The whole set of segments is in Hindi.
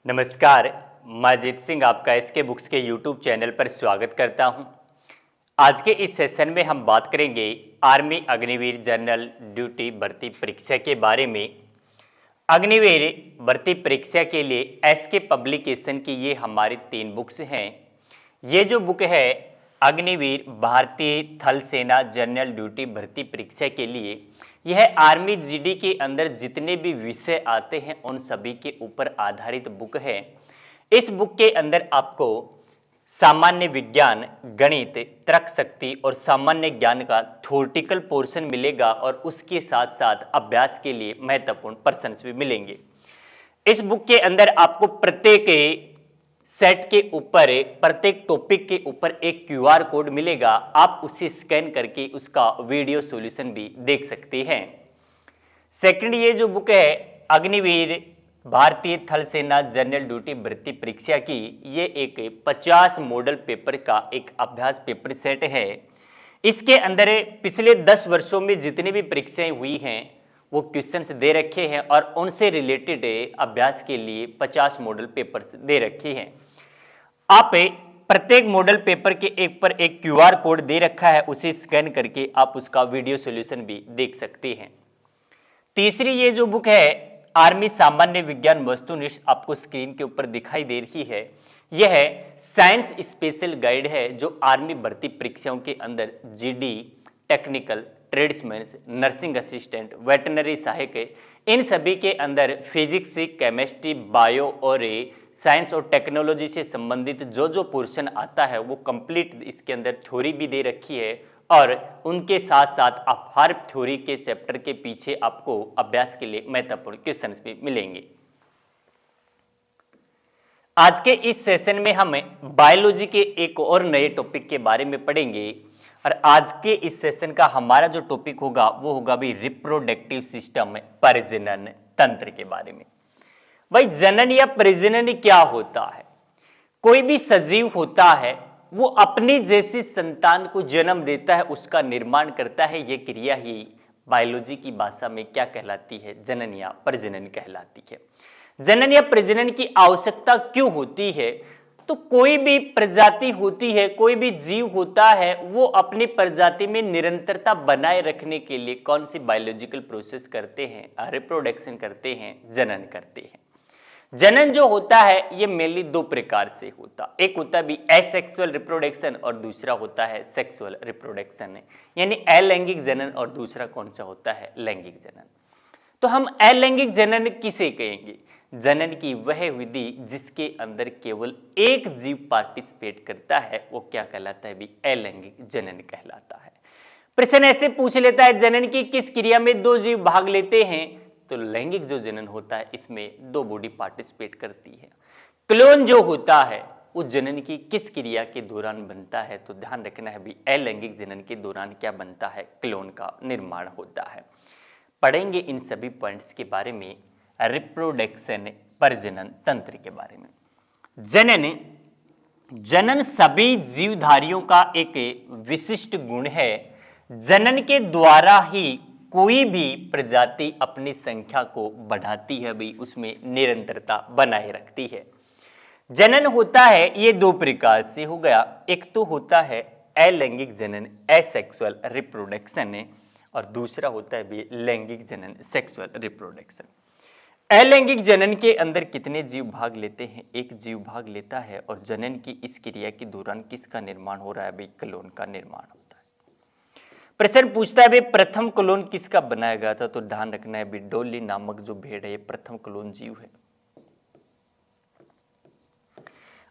नमस्कार, मैं अजीत सिंह आपका एसके बुक्स के यूट्यूब चैनल पर स्वागत करता हूं। आज के इस सेशन में हम बात करेंगे आर्मी अग्निवीर जनरल ड्यूटी भर्ती परीक्षा के बारे में। अग्निवीर भर्ती परीक्षा के लिए एसके पब्लिकेशन की ये हमारी 3 बुक्स हैं। ये जो बुक है अग्निवीर भारतीय थल सेना जनरल ड्यूटी भर्ती परीक्षा के लिए, यह आर्मी जीडी के अंदर जितने भी विषय आते हैं उन सभी के ऊपर आधारित बुक है। इस बुक के अंदर आपको सामान्य विज्ञान, गणित, तर्क शक्ति और सामान्य ज्ञान का थ्योरेटिकल पोर्शन मिलेगा और उसके साथ साथ अभ्यास के लिए महत्वपूर्ण प्रश्न भी मिलेंगे। इस बुक के अंदर आपको प्रत्येक सेट के ऊपर, प्रत्येक टॉपिक के ऊपर एक क्यूआर कोड मिलेगा। आप उसे स्कैन करके उसका वीडियो सॉल्यूशन भी देख सकते हैं। सेकंड, ये जो बुक है अग्निवीर भारतीय थल सेना जनरल ड्यूटी भर्ती परीक्षा की, ये एक 50 मॉडल पेपर का एक अभ्यास पेपर सेट है। इसके अंदर पिछले 10 वर्षों में जितनी भी परीक्षाएं हुई हैं वो क्वेश्चंस दे रखे हैं और उनसे रिलेटेड अभ्यास के लिए 50 मॉडल पेपर्स दे रखे हैं। आप प्रत्येक मॉडल पेपर के एक पर एक क्यूआर कोड दे रखा है, उसे स्कैन करके आप उसका वीडियो सॉल्यूशन भी देख सकते हैं। तीसरी, ये जो बुक है आर्मी सामान्य विज्ञान वस्तुनिष्ठ, आपको स्क्रीन के ऊपर दिखाई दे रही है। यह है साइंस स्पेशल गाइड है जो आर्मी भर्ती परीक्षाओं के अंदर GD, technical, tradesman, nursing assistant, veterinary सहायक, इन सभी के अंदर फिजिक्स, केमिस्ट्री, बायो और साइंस और टेक्नोलॉजी से संबंधित जो जो पोर्शन आता है वो कंप्लीट इसके अंदर थ्योरी भी दे रखी है और उनके साथ साथ आप हर थ्योरी के चैप्टर के पीछे आपको अभ्यास के लिए महत्वपूर्ण क्वेश्चंस भी मिलेंगे। आज के इस सेशन में हम बायोलॉजी के एक और नए टॉपिक के बारे में पढ़ेंगे और आज के इस सेशन का हमारा जो टॉपिक होगा वो होगा भी रिप्रोडक्टिव सिस्टम, प्रजनन तंत्र के बारे में। भाई, जनन या प्रजनन क्या होता है? कोई भी सजीव होता है वो अपनी जैसी संतान को जन्म देता है, उसका निर्माण करता है। ये क्रिया ही बायोलॉजी की भाषा में क्या कहलाती है? जनन या प्रजनन कहलाती है। जनन या प्रजनन की आवश्यकता क्यों होती है? तो कोई भी प्रजाति होती है, कोई भी जीव होता है, वो अपनी प्रजाति में निरंतरता बनाए रखने के लिए कौन सी बायोलॉजिकल प्रोसेस करते हैं? रिप्रोडक्शन करते हैं, जनन करते हैं। जनन जो होता है ये मेनली 2 प्रकार से होता, एक होता है भी एसेक्सुअल रिप्रोडक्शन और दूसरा होता है सेक्सुअल रिप्रोडक्शन, यानी अलैंगिक जनन, और दूसरा कौन सा होता है? लैंगिक जनन। तो हम अलैंगिक जनन किसे कहेंगे? जनन की वह विधि जिसके अंदर केवल एक जीव पार्टिसिपेट करता है वो क्या कहलाता है? भी अलैंगिक जनन कहलाता है। प्रश्न ऐसे पूछ लेता है जनन की किस क्रिया में 2 जीव भाग लेते हैं? तो लैंगिक जो जनन होता है इसमें 2 बॉडी पार्टिसिपेट करती है। क्लोन जो होता है वो जनन की किस क्रिया के दौरान बनता है? तो ध्यान रखना है भी अलैंगिक जनन के दौरान क्या बनता है? क्लोन का निर्माण होता है। पढ़ेंगे इन सभी पॉइंट्स के बारे में, रिप्रोडक्शन, प्रजनन तंत्र के बारे में। जनन सभी जीवधारियों का एक विशिष्ट गुण है। जनन के द्वारा ही कोई भी प्रजाति अपनी संख्या को बढ़ाती है, भी उसमें निरंतरता बनाए रखती है। जनन होता है ये 2 प्रकार से हो गया, एक तो होता है अलैंगिक जनन, एसेक्सुअल रिप्रोडक्शन, और दूसरा होता है भी लैंगिक जनन, सेक्सुअल रिप्रोडक्शन। अलैंगिक जनन के अंदर कितने जीव भाग लेते हैं? एक जीव भाग लेता है और जनन की इस क्रिया के दौरान किसका निर्माण हो रहा है? भाई क्लोन का निर्माण होता है। प्रश्न पूछता है भाई प्रथम क्लोन किसका बनाया गया था? तो ध्यान रखना है भाई डॉली नामक जो भेड़ है ये प्रथम क्लोन जीव है।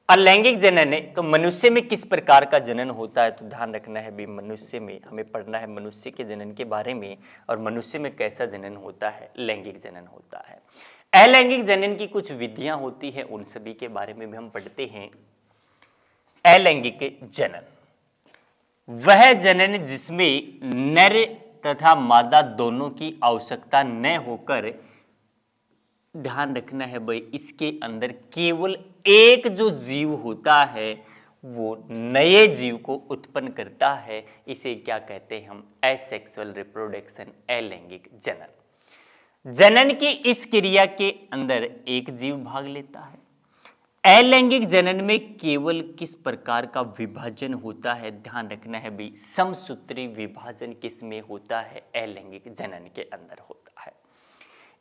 अलैंगिक जनन है तो मनुष्य में किस प्रकार का जनन होता है? तो ध्यान रखना है भी मनुष्य में, हमें पढ़ना है मनुष्य के जनन के बारे में, और मनुष्य में कैसा जनन होता है? लैंगिक जनन होता है। अलैंगिक जनन की कुछ विधियां होती हैं, उन सभी के बारे में भी हम पढ़ते हैं। अलैंगिक जनन वह जनन जिसमें नर तथा मादा दोनों की आवश्यकता न होकर, ध्यान रखना है भाई इसके अंदर केवल एक जो जीव होता है वो नए जीव को उत्पन्न करता है। इसे क्या कहते हैं हम? एसेक्सुअल रिप्रोडक्शन, अलैंगिक जनन। जनन की इस क्रिया के अंदर एक जीव भाग लेता है अलैंगिक जनन में केवल किस प्रकार का विभाजन होता है? ध्यान रखना है भाई, समसूत्री विभाजन किस में होता है? अलैंगिक जनन के अंदर होता है।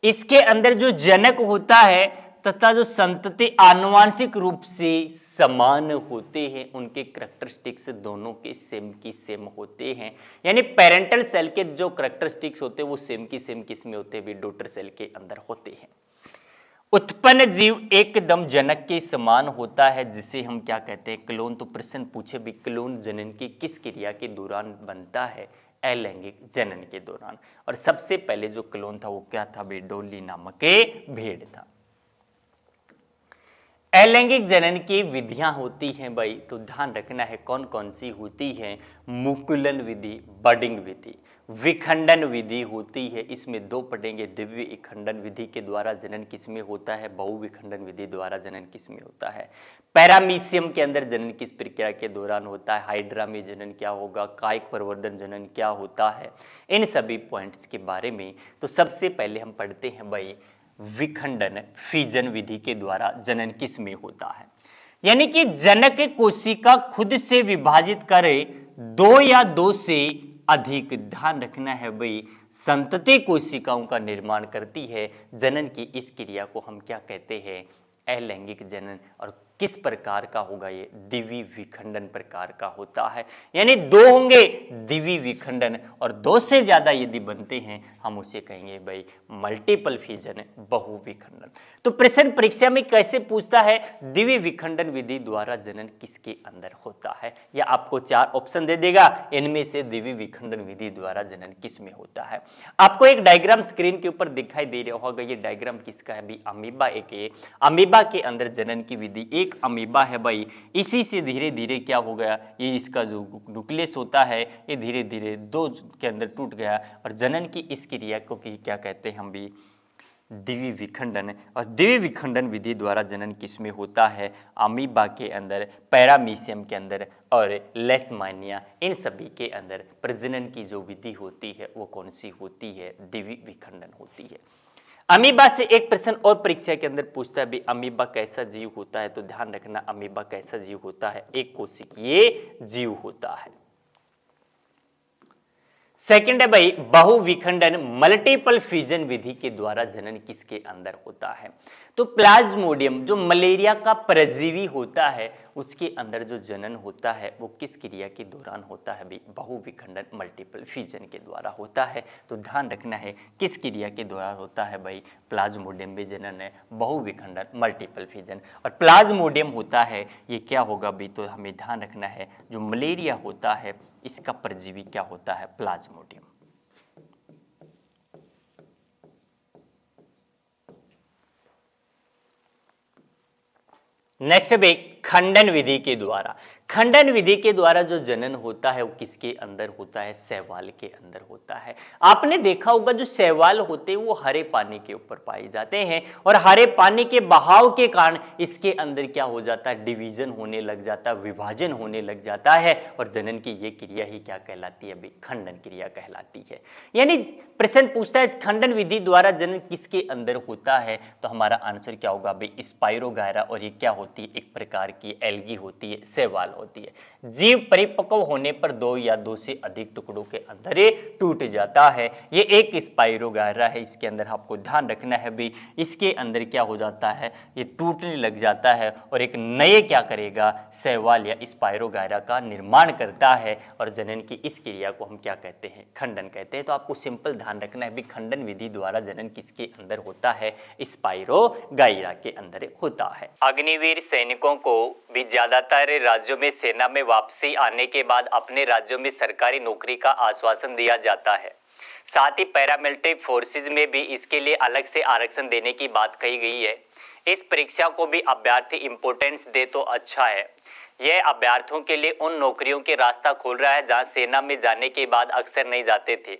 इसके अंदर जो जनक होता है तथा जो संतति आनुवांशिक रूप से समान होते हैं, उनके करैक्टरिस्टिक्स दोनों के सेम की सेम होते हैं। यानी पेरेंटल सेल के जो करैक्टरिस्टिक्स होते हैं वो सेम की सेम किस में होते हैं? भी डॉटर सेल के अंदर होते हैं। उत्पन्न जीव एकदम जनक के समान होता है, जिसे हम क्या कहते हैं? क्लोन। तो प्रश्न पूछे भी, क्लोन जनन की किस क्रिया के दौरान बनता है? अलैंगिक जनन के दौरान। और सबसे पहले जो क्लोन था वो क्या था भाई? डॉली नामक भेड़ था। अलैंगिक जनन की विधियां होती हैं भाई, तो ध्यान रखना है कौन कौन सी होती हैं? मुकुलन विधि, बडिंग विधि, विखंडन विधि होती है। इसमें दो पढ़ेंगे। दिव्य विखंडन विधि के द्वारा जनन किसमें होता है? बहुविखंडन विधि द्वारा जनन किसमें होता है? पैरामीशियम के अंदर जनन किस प्रक्रिया के दौरान होता है? हाइड्रा में जनन क्या होगा? कायिक प्रवर्धन जनन क्या होता है? इन सभी पॉइंट्स के बारे में तो सबसे पहले हम पढ़ते हैं भाई, विखंडन फिजन विधि के द्वारा जनन किस में होता है? यानी कि जनक कोशिका खुद से विभाजित करे दो या दो से अधिक, ध्यान रखना है भाई, संतति कोशिकाओं का निर्माण करती है। जनन की इस क्रिया को हम क्या कहते हैं? अलैंगिक जनन। और किस प्रकार का होगा ये? द्विवी विखंडन प्रकार का होता है। यानी दो होंगे द्विवी विखंडन, और दो से ज्यादा यदि बनते हैं हम उसे कहेंगे भाई मल्टीपल फिजन, बहुविखंडन। तो प्रश्न परीक्षा में कैसे पूछता है? द्विवी विखंडन विधि द्वारा जनन किसके अंदर होता है? या आपको चार ऑप्शन दे देगा, इनमें से द्विवी विखंडन विधि द्वारा जनन किस में होता है? आपको एक डायग्राम स्क्रीन के ऊपर दिखाई दे रहा होगा। ये डायग्राम किसका है भाई? अमीबा। एक अमीबा के अंदर जनन की विधि, एक अमीबा है भाई, इसी से धीरे धीरे क्या हो गया? ये इसका जो न्यूक्लियस होता है ये धीरे धीरे दो के अंदर टूट गया, और जनन की इस क्रिया को क्या कहते हैं हम भी? द्विवी विखंडन। और द्विवी विखंडन विधि द्वारा जनन किसमें होता है? अमीबा के अंदर, पैरामीशियम के अंदर और लेशमानिया, इन सभी के अंदर प्रजनन की जो विधि होती है वो कौन सी होती है? द्विवी विखंडन होती है। अमीबा से एक प्रश्न और परीक्षा के अंदर पूछता है भी, अमीबा कैसा जीव होता है? तो ध्यान रखना, अमीबा कैसा जीव होता है? एक कोशिकीय जीव होता है। सेकंड है भाई, बहुविखंडन मल्टीपल फिजन विधि के द्वारा जनन किसके अंदर होता है? तो प्लाज्मोडियम जो मलेरिया का परजीवी होता है उसके अंदर जो जनन होता है वो किस क्रिया के दौरान होता है भाई? बहुविखंडन मल्टीपल फिजन के द्वारा होता है। तो ध्यान रखना है किस क्रिया के द्वारा होता है भाई? प्लाज्मोडियम में जनन है, बहुविखंडन मल्टीपल फिजन। और प्लाज्मोडियम होता है ये क्या होगा भाई? तो हमें ध्यान रखना है जो मलेरिया होता है इसका परजीवी क्या होता है? प्लाज्मोडियम। नेक्स्ट भाई, खंडन विधि के द्वारा। खंडन विधि के द्वारा जो जनन होता है वो किसके अंदर होता है? शैवाल के अंदर होता है। आपने देखा होगा जो शैवाल होते हैं वो हरे पानी के ऊपर पाए जाते हैं, और हरे पानी के बहाव के कारण इसके अंदर क्या हो जाता है? डिवीजन होने लग जाता है, विभाजन होने लग जाता है, और जनन की ये क्रिया ही क्या कहलाती है भाई? खंडन क्रिया कहलाती है। यानी प्रश्न पूछता है खंडन विधि द्वारा जनन किसके अंदर होता है? तो हमारा आंसर क्या होगा भाई? स्पाइरोगायरा। और ये क्या होती है? एक प्रकार की एल्गी होती है, शैवाल होती है। जीव परिपक्व होने पर दो या दो से अधिक टुकड़ों के अंदर ये टूट जाता है। ये एक स्पाइरोगायरा है। इसके अंदर आपको ध्यान रखना है भी, इसके अंदर क्या हो जाता है? ये टूटने लग जाता है और एक नए क्या करेगा? शैवाल या स्पाइरोगायरा का निर्माण करता है, और जनन की इस क्रिया को हम क्या कहते हैं? खंडन कहते हैं। तो आपको सिंपल ध्यान रखना है भी, खंडन विधि द्वारा जनन किसके अंदर होता है? स्पाइरोगायरा के अंदर होता है। अग्निवीर सैनिकों को भी ज्यादातर राज्यों में सेना में वापसी आने के बाद अपने राज्यों में सरकारी नौकरी का आश्वासन दिया जाता है। साथ ही पैरामिलिट्री फोर्सेज में भी इसके लिए अलग से आरक्षण देने की बात कही गई है। इस परीक्षा को भी अभ्यर्थी इंपोर्टेंस दे तो अच्छा है। यह अभ्यर्थियों के लिए उन नौकरियों के रास्ता खोल रहा है जहां सेना में जाने के बाद अक्सर नहीं जाते थे,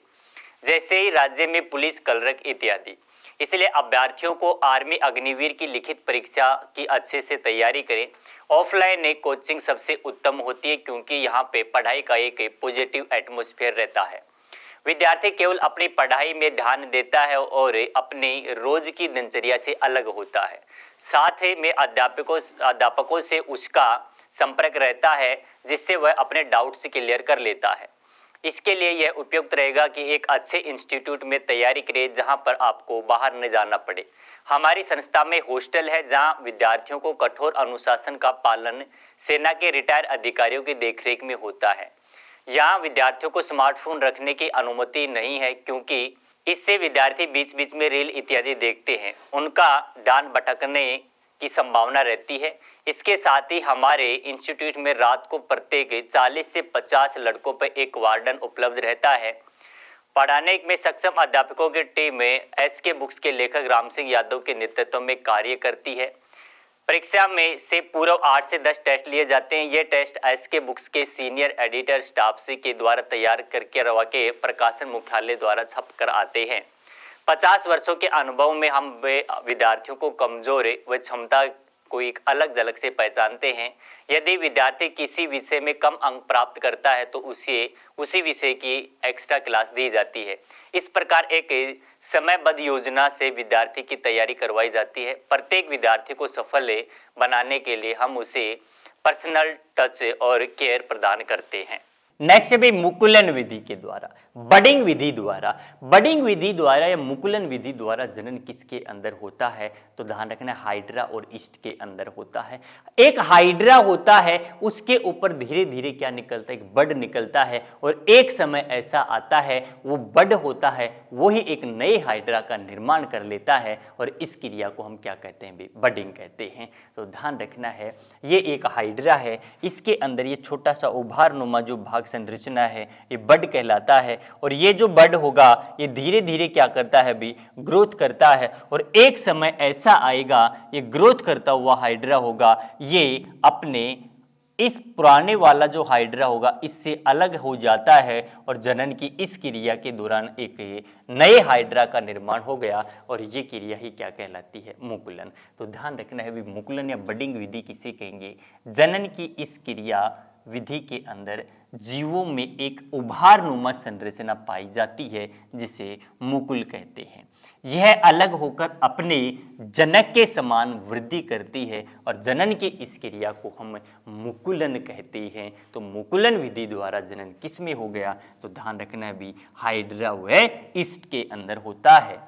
जैसे ही राज्य में पुलिस, कलरक इत्यादि। इसलिए अभ्यर्थियों को आर्मी अग्निवीर की लिखित परीक्षा की अच्छे से तैयारी करें। ऑफलाइन कोचिंग सबसे उत्तम होती है, क्योंकि यहाँ पे पढ़ाई का एक पॉजिटिव एटमॉस्फेयर रहता है। विद्यार्थी केवल अपनी पढ़ाई में ध्यान देता है और अपनी रोज की दिनचर्या से अलग होता है। साथ ही में अध्यापकों से उसका संपर्क रहता है, जिससे वह अपने डाउट्स क्लियर कर लेता है। इसके लिए यह उपयुक्त रहेगा कि एक अच्छे इंस्टीट्यूट में तैयारी करें, जहां पर आपको बाहर न जाना पड़े। हमारी संस्था में हॉस्टल है, जहां विद्यार्थियों को कठोर अनुशासन का पालन सेना के रिटायर अधिकारियों की देखरेख में होता है। यहाँ विद्यार्थियों को स्मार्टफोन रखने की अनुमति नहीं है, क्योंकि इससे विद्यार्थी बीच बीच में रील इत्यादि देखते हैं, उनका ध्यान भटकने की संभावना रहती है। इसके साथ ही हमारे इंस्टीट्यूट में रात को प्रत्येक 40 से 50 लड़कों पर एक वार्डन उपलब्ध रहता है। पढ़ाने में सक्षम अध्यापकों की टीम में एसके बुक्स के लेखक राम सिंह यादव के नेतृत्व में कार्य करती है। परीक्षा में से पूर्व 8 से 10 टेस्ट लिए जाते हैं। ये टेस्ट एसके बुक्स के सीनियर एडिटर स्टाफ से के द्वारा तैयार करके रवा के प्रकाशन मुख्यालय द्वारा छप कर आते हैं। 50 वर्षों के अनुभव में हम विद्यार्थियों को कमजोर व क्षमता को एक अलग झलक से पहचानते हैं। यदि विद्यार्थी किसी विषय में कम अंक प्राप्त करता है तो उसी विषय की एक्स्ट्रा क्लास दी जाती है। इस प्रकार एक समयबद्ध योजना से विद्यार्थी की तैयारी करवाई जाती है। प्रत्येक विद्यार्थी को सफल बनाने के लिए हम उसे पर्सनल टच और केयर प्रदान करते हैं। नेक्स्ट है भाई मुकुलन विधि के द्वारा, बडिंग विधि द्वारा या मुकुलन विधि द्वारा जनन किसके अंदर होता है? तो ध्यान रखना, हाइड्रा और ईस्ट के अंदर होता है। एक हाइड्रा होता है, उसके ऊपर धीरे धीरे क्या निकलता है? एक बड निकलता है, और एक समय ऐसा आता है वो बड होता है, वही एक नए हाइड्रा का निर्माण कर लेता है, और इस क्रिया को हम क्या कहते हैं भाई? बडिंग कहते हैं। तो ध्यान रखना है, ये एक हाइड्रा है, इसके अंदर ये छोटा सा उभारनुमा जो भाग संरचना है ये बड कहलाता है, और ये जो बड होगा ये धीरे धीरे क्या करता है भी? ग्रोथ करता है, और एक समय ऐसा आएगा ये ग्रोथ करता हुआ हाइड्रा होगा, ये अपने इस पुराने वाला जो हाइड्रा होगा इससे अलग हो जाता है, और जनन की इस क्रिया के दौरान एक नए हाइड्रा का निर्माण हो गया, और ये क्रिया ही क्या कहलाती है? मुकुलन। तो ध्यान रखना है भी, मुकुलन या बडिंग विधि किसे कहेंगे? जनन की इस क्रिया विधि के अंदर जीवों में एक उभारनुमा संरचना पाई जाती है, जिसे मुकुल कहते हैं। यह अलग होकर अपने जनक के समान वृद्धि करती है, और जनन की इस क्रिया को हम मुकुलन कहते हैं। तो मुकुलन विधि द्वारा जनन किस में हो गया? तो ध्यान रखना है भी, हाइड्रा व ईस्ट के अंदर होता है।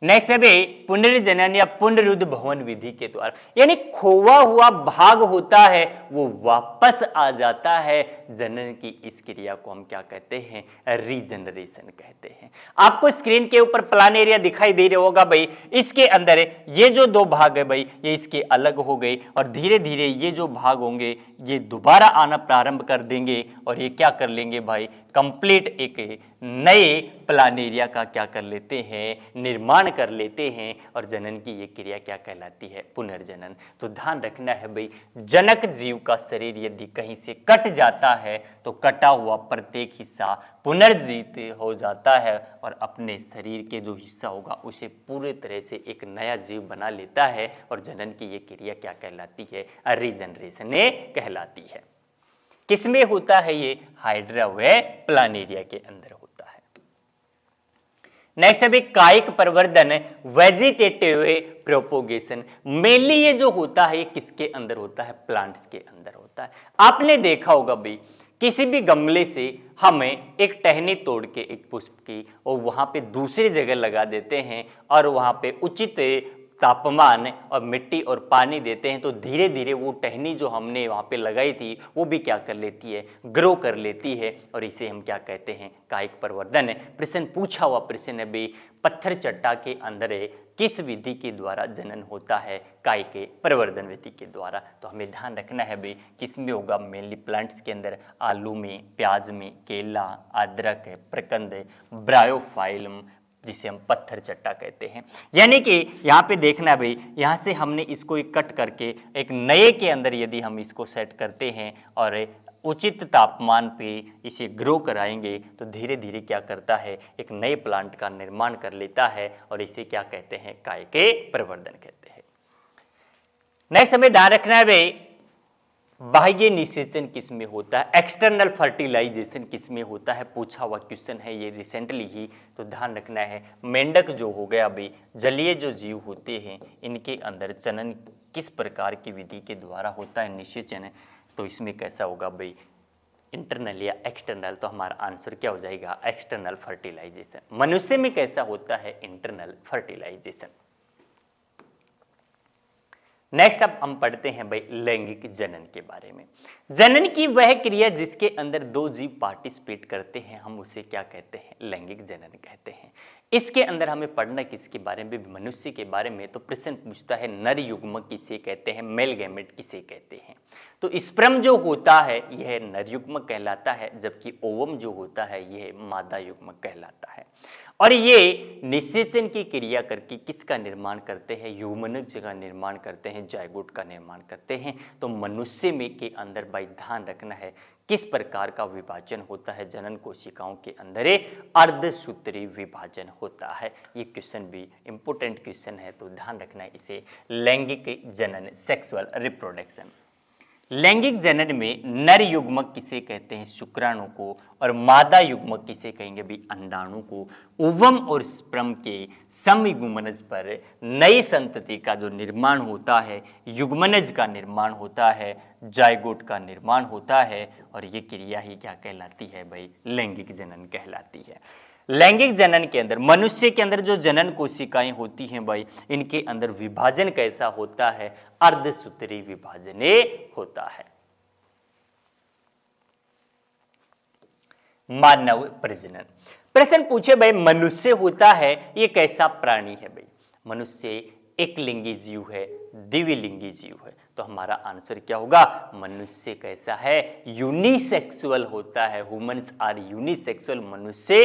नेक्स्ट है भाई पुनर्जनन या पुनरुद्ध भवन विधि के द्वारा, यानी खोवा हुआ भाग होता है वो वापस आ जाता है। जनन की इस क्रिया को हम क्या कहते हैं? रीजनरेशन कहते हैं। आपको स्क्रीन के ऊपर प्लान एरिया दिखाई दे रहा होगा भाई, इसके अंदर ये जो दो भाग है भाई ये इसके अलग हो गए, और धीरे धीरे ये जो भाग होंगे ये दोबारा आना प्रारंभ कर देंगे, और ये क्या कर लेंगे भाई? कंप्लीट एक नए प्लान एरिया का क्या कर लेते हैं? निर्माण कर लेते हैं, और जनन की ये क्रिया क्या कहलाती है? पुनर्जनन। तो ध्यान रखना है भाई, जनक जीव का शरीर यदि कहीं से कट जाता है तो कटा हुआ प्रत्येक हिस्सा पुनर्जीवित हो जाता है, और अपने शरीर के जो हिस्सा होगा उसे पूरे तरह से एक नया जीव बना लेता है, और जनन की ये क्रिया क्या कहलाती है? रीजनरेशन कहलाती है। किसमें होता है ये? हाइड्रा व प्लानेरिया के अंदर होता है। नेक्स्ट है कायिक प्रवर्धन, वेजिटेटिव प्रोपोगेशन। मेनली ये जो होता है ये किसके अंदर होता है? प्लांट्स के अंदर होता है। आपने देखा होगा भाई, किसी भी गमले से हमें एक टहनी तोड़ के एक पुष्प की और वहां पे दूसरी जगह लगा देते हैं, और वहां पे उचित तापमान और मिट्टी और पानी देते हैं, तो धीरे धीरे वो टहनी जो हमने वहाँ पे लगाई थी वो भी क्या कर लेती है? ग्रो कर लेती है, और इसे हम क्या कहते हैं? कायिक प्रवर्धन। प्रश्न पूछा हुआ प्रश्न है भाई, पत्थर चट्टा के अंदर किस विधि के द्वारा जनन होता है? कायिक प्रवर्धन विधि के द्वारा। तो हमें ध्यान रखना है भाई, किसमें होगा? मेनली प्लांट्स के अंदर, आलू में, प्याज में, केला, अदरक, प्रकंद, ब्रायोफाइलम, जिसे हम पत्थर चट्टा कहते हैं। यानी कि यहाँ पे देखना भाई, यहाँ से हमने इसको एक कट करके एक नए के अंदर यदि हम इसको सेट करते हैं और उचित तापमान पे इसे ग्रो कराएंगे, तो धीरे धीरे क्या करता है? एक नए प्लांट का निर्माण कर लेता है, और इसे क्या कहते हैं? कायिक प्रवर्धन कहते हैं। नेक्स्ट हमें ध्यान रखना है भाई, बाह्य निषेचन किस में होता है, एक्सटर्नल फर्टिलाइजेशन किस में होता है, पूछा हुआ क्वेश्चन है ये रिसेंटली ही, तो ध्यान रखना है। मेंढक जो हो गया भाई, जलीय जो जीव होते हैं इनके अंदर जनन किस प्रकार की विधि के द्वारा होता है निषेचन है, तो इसमें कैसा होगा भाई, इंटरनल या एक्सटर्नल, तो हमारा आंसर क्या हो जाएगा, एक्सटर्नल फर्टिलाइजेशन। मनुष्य में कैसा होता है, इंटरनल फर्टिलाइजेशन। नेक्स्ट अब हम पढ़ते हैं भाई लैंगिक जनन के बारे में। जनन की वह क्रिया जिसके अंदर दो जीव पार्टिसिपेट करते हैं, हम उसे क्या कहते हैं, लैंगिक जनन कहते हैं। इसके अंदर हमें पढ़ना किसके बारे में, मनुष्य के बारे में। तो प्रश्न पूछता है नर युग्मक किसे कहते हैं, मेल गैमेट किसे कहते हैं। तो स्पर्म जो होता है यह नर युग्मक कहलाता है, जबकि ओवम जो होता है यह मादा युग्मक कहलाता है। और ये निषेचन की क्रिया करके किसका निर्माण करते हैं, ह्यूमनज का निर्माण करते हैं, जायगोट का निर्माण करते हैं। तो मनुष्य में के अंदर भाई ध्यान रखना है किस प्रकार का विभाजन होता है, जनन कोशिकाओं के अंदर अर्धसूत्री विभाजन होता है। ये क्वेश्चन भी इंपॉर्टेंट क्वेश्चन है, तो ध्यान रखना है इसे। लैंगिक जनन, सेक्सुअल रिप्रोडक्शन। लैंगिक जनन में नर युग्मक किसे कहते हैं, शुक्राणु को, और मादा युग्मक किसे कहेंगे भी, अंडाणु को। ओवम और स्पर्म के समयुग्मनज पर नई संतति का जो निर्माण होता है, युग्मनज का निर्माण होता है, जायगोट का निर्माण होता है, और ये क्रिया ही क्या कहलाती है भाई, लैंगिक जनन कहलाती है। लैंगिक जनन के अंदर मनुष्य के अंदर जो जनन कोशिकाएं होती हैं भाई, इनके अंदर विभाजन कैसा होता है, अर्धसूत्री विभाजन होता है। मानव प्रजनन। प्रश्न पूछे भाई मनुष्य होता है ये कैसा प्राणी है भाई, मनुष्य एक लिंगी जीव है, द्विलिंगी जीव है, तो हमारा आंसर क्या होगा, मनुष्य कैसा है, यूनिसेक्सुअल होता है। ह्यूमंस आर यूनिसेक्सुअल, मनुष्य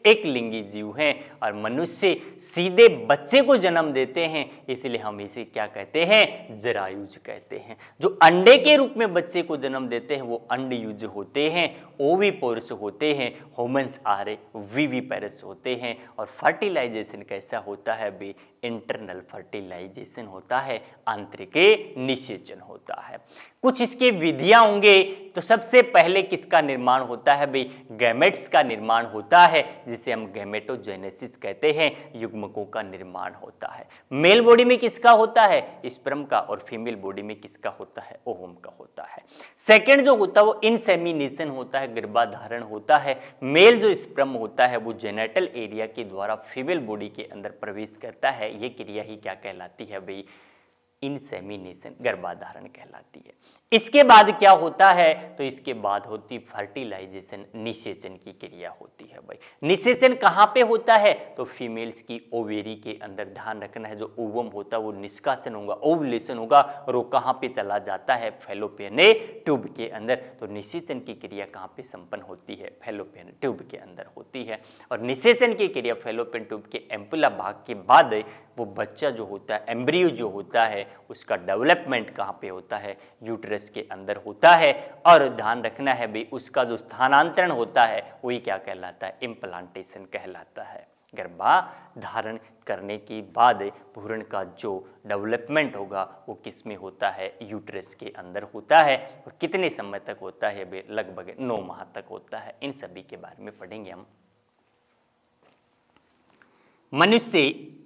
एक लिंगी जीव हैं, और मनुष्य सीधे बच्चे को जन्म देते हैं, इसलिए हम इसे क्या कहते हैं, जरायुज कहते हैं। जो अंडे के रूप में बच्चे को जन्म देते हैं वो अंडयुज होते हैं, ओविपोरस होते हैं, ह्यूमंस आर विविपेरस होते हैं। और फर्टिलाइजेशन कैसा होता है भी, इंटरनल फर्टिलाइजेशन होता है, आंतरिक निषेचन होता है। कुछ इसके विधियां होंगे, तो सबसे पहले किसका निर्माण होता है भाई, गैमेट्स का निर्माण होता है, जिसे हम गैमेटोजेनेसिस कहते हैं, युग्मकों का निर्माण होता है। मेल बॉडी में किसका होता है, स्पर्म का, और फीमेल बॉडी में किसका होता है, ओवम का होता है। सेकंड जो होता है वो इंसेमिनेशन होता है, गर्भाधारण होता है। मेल जो स्पर्म होता है वो जेनेटल एरिया के द्वारा फीमेल बॉडी के अंदर प्रवेश करता है, ये क्रिया ही क्या कहलाती है भाई, इंसेमिनेशन, गर्भाधारण कहलाती है। इसके बाद क्या होता है, तो इसके बाद होती फर्टिलाइजेशन, निषेचन की क्रिया होती है भाई। निषेचन कहाँ पे होता है, तो फीमेल्स की ओवेरी के अंदर। ध्यान रखना है जो ओवम होता है वो निष्कासन होगा, ओवुलेशन होगा, और वो कहाँ पे चला जाता है, फैलोपियन ट्यूब के अंदर। तो निषेचन की क्रिया कहाँ पे संपन्न होती है, फैलोपियन ट्यूब के अंदर होती है। और निषेचन की क्रिया फैलोपियन ट्यूब के एम्पुला भाग के बाद वो बच्चा जो होता है, एम्ब्रियो जो होता है, उसका डेवलपमेंट कहाँ पे होता है, यूट्रस के अंदर होता है। और ध्यान रखना है भी उसका जो स्थानांतरण होता है वही क्या कहलाता है, इम्प्लांटेशन कहलाता है। गर्भाधारण करने के बाद भ्रूण का जो डेवलपमेंट होगा वो किस में होता है, यूट्रस के अंदर होता है। और कितने समय तक होता है, लगभग 9 माह तक होता है। इन सभी के बारे में पढ़ेंगे हम। मनुष्य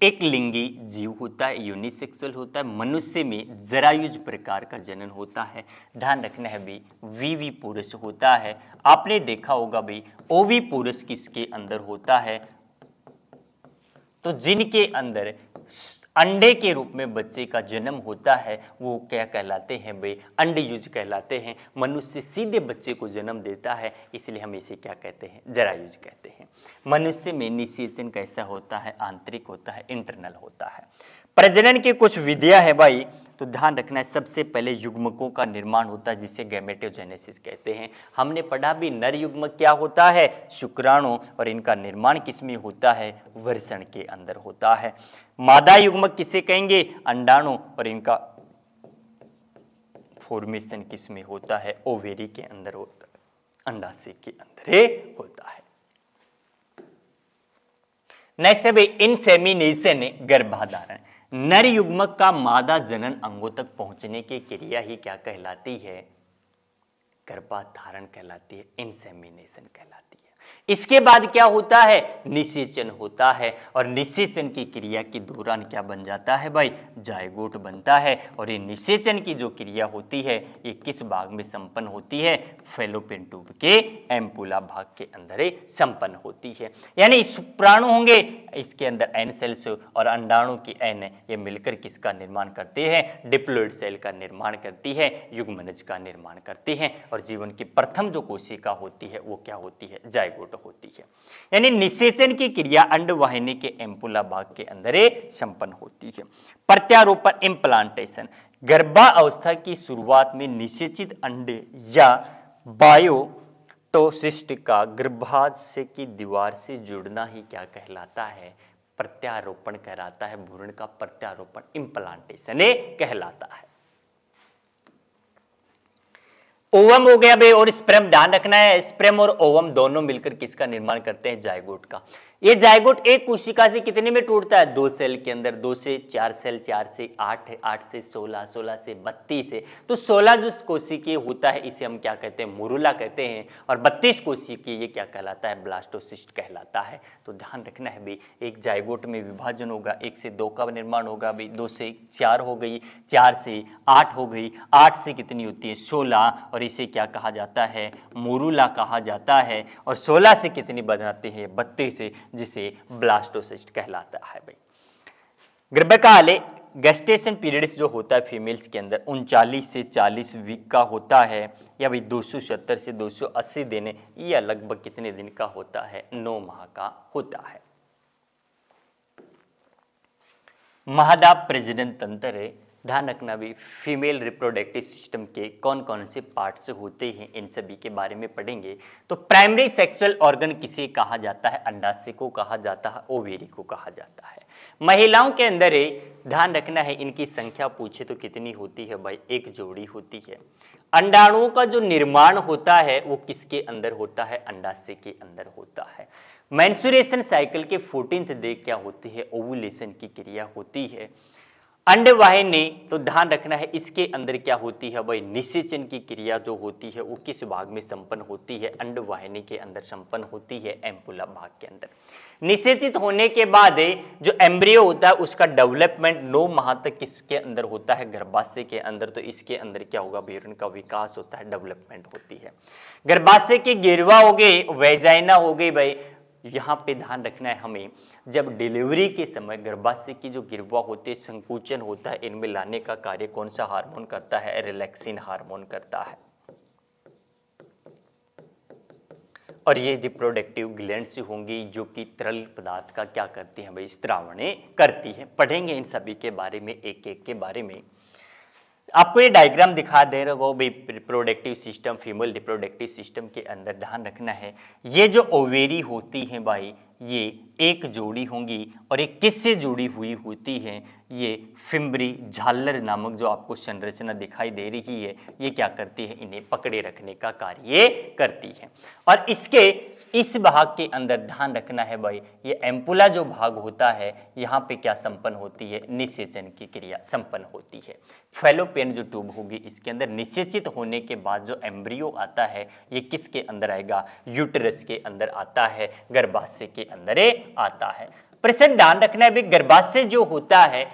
एक लिंगी जीव होता है, यूनिसेक्सुअल होता है। मनुष्य में जरायुज प्रकार का जनन होता है। ध्यान रखना है भी विविपोरस होता है। आपने देखा होगा भी ओविपोरस किसके अंदर होता है, तो जिनके अंदर अंडे के रूप में बच्चे का जन्म होता है वो क्या कहलाते हैं भाई, अंडयुज कहलाते हैं। मनुष्य सीधे बच्चे को जन्म देता है, इसलिए हम इसे क्या कहते हैं, जरायुज कहते हैं। मनुष्य में निषेचन कैसा होता है, आंतरिक होता है, इंटरनल होता है। प्रजनन की कुछ विधियां है भाई, तो ध्यान रखना है। सबसे पहले युग्मकों का निर्माण होता है जिसे गैमेटोजेनेसिस कहते हैं। हमने पढ़ा भी नर युग्मक क्या होता है, शुक्राणु, और इनका निर्माण किसमें होता है, वृषण के अंदर होता है। मादा युग्मक किसे कहेंगे, अंडाणु, और इनका फॉर्मेशन किसमें होता है, ओवेरी के अंदर होता है, अंडाशय के अंदर होता है। नेक्स्ट है भाई इंसेमिनेशन, गर्भाधारण। नर युग्मक का मादा जनन अंगों तक पहुंचने की क्रिया ही क्या कहलाती है, गर्भाधारण कहलाती है, इंसेमिनेशन कहलाती है। इसके बाद क्या होता है, निषेचन होता है, और निषेचन की क्रिया के दौरान क्या बन जाता है भाई, जायगोट बनता है। और ये निषेचन की जो क्रिया होती है ये किस भाग में संपन्न होती है, फैलोपियन ट्यूब के एम्पुला भाग के अंदर ही संपन्न होती है। यानी शुक्राणु होंगे, इसके अंदर एन सेल्स और अंडाणु की एन ये मिलकर किसका निर्माण करते हैं, डिप्लॉइड सेल का निर्माण करती है, युग्मनज का निर्माण करती है। और जीवन की प्रथम जो कोशिका होती है वो क्या होती है, जायगोट होती है। यानी निषेचन की क्रिया अंडवाहिनी के एम्पुला भाग के अंदर संपन्न होती है। प्रत्यारोपण इम्प्लांटेशन, गर्भावस्था की शुरुआत में निषेचित अंडे या बायोटोसिस्ट का गर्भाशय की दीवार से जुड़ना ही क्या कहलाता है, प्रत्यारोपण कहलाता है। भ्रूण का प्रत्यारोपण इम्प्लांटेशन कहलाता है। ओवम हो गया भाई और स्पर्म, ध्यान रखना है स्पर्म और ओवम दोनों मिलकर किसका निर्माण करते हैं, जायगोट का। ये जायगोट एक कोशिका से कितने में टूटता है, 2 सेल के अंदर, 2 से 4 सेल, 4 से 8, 8 से 16, 16 से 32 है। तो 16 जो कोशिकीय होता है इसे हम क्या कहते हैं, मोरूला कहते हैं, और 32 कोशिकीय ये क्या कहलाता है, ब्लास्टोसिस्ट कहलाता है। तो ध्यान रखना है भाई, एक जायगोट में विभाजन होगा, 1 से 2 का निर्माण होगा भाई, 2 से 4 हो गई, 4 से 8 हो गई, 8 से कितनी होती है, 16, और इसे क्या कहा जाता है, मोरूला कहा जाता है। और 16 से कितनी बनाते हैं, 32 से, जिसे ब्लास्टोसिस्ट कहलाता है भाई। गर्भकाल गेस्टेशन पीरियड्स जो होता है फीमेल्स के अंदर 39 से 40 वीक का होता है, या भाई 270 से 280 दिन, या लगभग कितने दिन का होता है, 9 माह का होता है। महादाब प्रजनन तंत्र, ध्यान रखना भी, फीमेल रिप्रोडक्टिव सिस्टम के कौन कौन से पार्ट्स होते हैं इन सभी के बारे में पढ़ेंगे। तो प्राइमरी सेक्सुअल ऑर्गन किसे कहा जाता है, अंडाशय को कहा जाता है, ओवेरी को कहा जाता है। महिलाओं के अंदर ध्यान रखना है, इनकी संख्या पूछे तो कितनी होती है भाई, 1 जोड़ी होती है। अंडाणुओं का जो निर्माण होता है वो किसके अंदर होता है, अंडाशय के अंदर होता है। मेंस्ट्रुएशन साइकिल के 14th डे क्या होती है, ओवुलेशन की क्रिया होती है। अंडवाहिनी, तो ध्यान रखना है इसके अंदर क्या होती है भाई, निषेचन की क्रिया जो होती है वो किस भाग में संपन्न होती है, अंडवाहिनी के अंदर संपन्न होती है, एम्पुला भाग के अंदर। निषेचित होने के बाद जो एम्ब्रियो होता है उसका डेवलपमेंट 9 माह तक किसके अंदर होता है, गर्भाशय के अंदर। तो इसके अंदर क्या होगा, भ्रूण का विकास होता है, डेवलपमेंट होती है। गर्भाशय की गिरवा हो गई, वेजाइना हो गई भाई, यहाँ पे ध्यान रखना है हमें, जब डिलीवरी के समय गर्भाशय की जो गिरवा होती है, संकुचन होता है, इनमें लाने का कार्य कौन सा हार्मोन करता है, रिलैक्सिन हार्मोन करता है। और ये रिप्रोडक्टिव ग्लैंड्स होंगी जो कि तरल पदार्थ का क्या करती हैं भाई, स्त्रावण करती है। पढ़ेंगे इन सभी के बारे में, एक एक के बारे में। आपको ये डायग्राम दिखा दे रहा हो भाई, reproductive system, female reproductive system के अंदर ध्यान रखना है, ये जो ओवेरी होती हैं भाई, ये 1 जोड़ी होंगी, और ये किससे जुड़ी हुई होती हैं, ये फिम्बरी झालर नामक जो आपको संरचना दिखाई दे रही है, ये क्या करती है, इन्हें पकड़े रखने का कार्य करती है। और इसके इस भाग के अंदर ध्यान रखना है भाई, ये एम्पुला जो भाग होता है यहाँ पे क्या संपन्न होती है, निषेचन की क्रिया संपन्न होती है। फैलोपियन जो ट्यूब होगी इसके अंदर निषेचित होने के बाद जो एम्ब्रियो आता है ये किसके अंदर आएगा, यूटेरस के अंदर आता है, गर्भाशय के अंदर आता है। प्रश्न ध्यान रखना है भाई, गर्भाशय जो होता है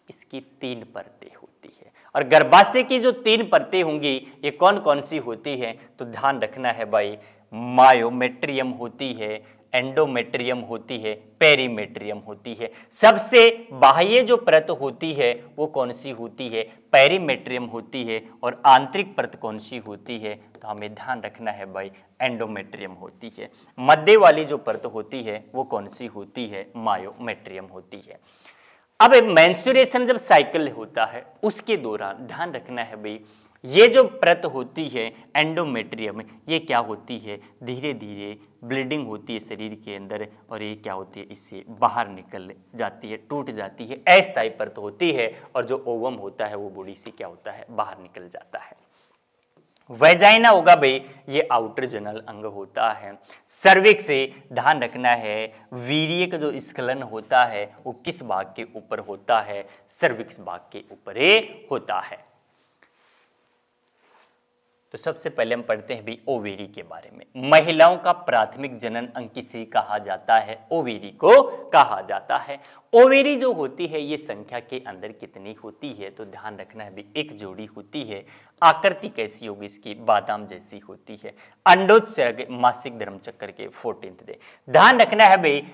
इसकी 3 परतें होती है, और गर्भाशय की जो 3 परतें होंगी ये कौन कौन सी होती है, तो ध्यान रखना है भाई, मायोमेट्रियम होती है, एंडोमेट्रियम होती है, पेरीमेट्रियम होती है। सबसे बाह्य जो परत होती है वो कौन सी होती है, पेरीमेट्रियम होती है, और आंतरिक परत कौन सी होती है, तो हमें ध्यान रखना है भाई, एंडोमेट्रियम होती है। मध्य वाली जो परत होती है वो कौन सी होती है, मायोमेट्रियम होती है। अब मेंस्ट्रुएशन जब साइकिल होता है उसके दौरान ध्यान रखना है भाई, ये जो परत होती है एंडोमेट्रियम, ये क्या होती है, धीरे धीरे ब्लीडिंग होती है शरीर के अंदर, और ये क्या होती है, इससे बाहर निकल जाती है, टूट जाती है, अस्थायी परत होती है, और जो ओवम होता है वो बॉडी से क्या होता है, बाहर निकल जाता है। वेजाइना होगा भाई, ये आउटर जनरल अंग होता है। सर्विक्स से ध्यान रखना है, वीर्य का जो स्खलन होता है वो किस भाग के ऊपर होता है, सर्विक्स भाग के ऊपर होता है। तो सबसे पहले हम पढ़ते हैं भी ओवेरी के बारे में। महिलाओं का प्राथमिक जनन अंग किसे कहा जाता है? ओवेरी को कहा जाता है। ओवेरी जो होती है ये संख्या के अंदर कितनी होती है? तो ध्यान रखना है भी एक जोड़ी होती है। आकृति कैसी होगी इसकी? बादाम जैसी होती है। अंडोत्सर्ग मासिक धर्मचक्र के 14th डे। ध्यान रखना है भाई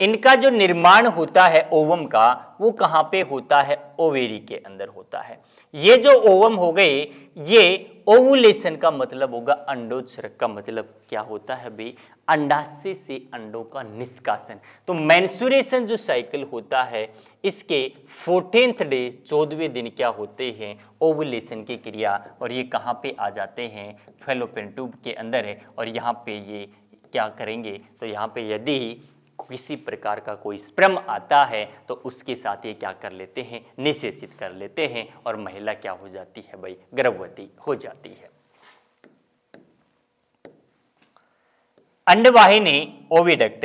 इनका जो निर्माण होता है ओवम का वो कहाँ पे होता है? ओवेरी के अंदर होता है। ये जो ओवम हो गए ये ओवुलेशन का मतलब होगा, अंडोत्सर्ग का मतलब क्या होता है भाई? अंडाशय से अंडों का निष्कासन। तो मेंस्ट्रुएशन जो साइकिल होता है इसके 14th डे 14वें दिन क्या होते हैं? ओवुलेशन की क्रिया। और ये कहाँ पे आ जाते हैं? फैलोपियन ट्यूब के अंदर है। और यहाँ पे ये क्या करेंगे? तो यहाँ पे यदि किसी प्रकार का कोई स्पर्म आता है तो उसके साथ ये क्या कर लेते हैं? निषेचित कर लेते हैं और महिला क्या हो जाती है भाई? गर्भवती हो जाती है। अंडवाहिनी ओविडक्ट,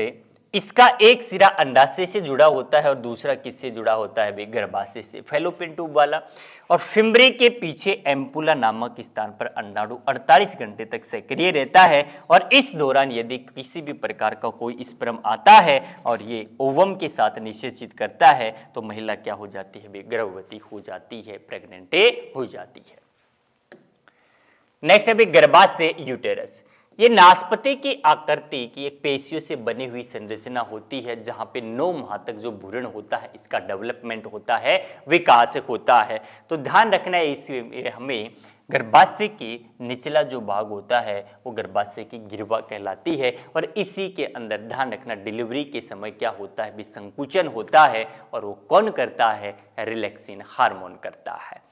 इसका एक सिरा अंडाशय से जुड़ा होता है और दूसरा किससे जुड़ा होता है भाई? गर्भाशय से, फैलोपियन ट्यूब वाला। और फिम्बरे के पीछे एम्पुला नामक स्थान पर अंडाणु 48 घंटे तक सक्रिय रहता है और इस दौरान यदि किसी भी प्रकार का कोई स्पर्म आता है और ये ओवम के साथ निषेचित करता है तो महिला क्या हो जाती है भाई? गर्भवती हो जाती है, प्रेग्नेंट हो जाती है। नेक्स्ट है भाई गर्भाशय यूटेरस। ये नाशपाती की आकृति की एक पेशियों से बनी हुई संरचना होती है जहां पे 9 माह तक जो भ्रूण होता है इसका डेवलपमेंट होता है, विकास होता है। तो ध्यान रखना है इस हमें गर्भाशय की निचला जो भाग होता है वो गर्भाशय की गिरवा कहलाती है और इसी के अंदर ध्यान रखना डिलीवरी के समय क्या होता है? संकुचन होता है और वो कौन करता है? रिलैक्सिन हार्मोन करता है।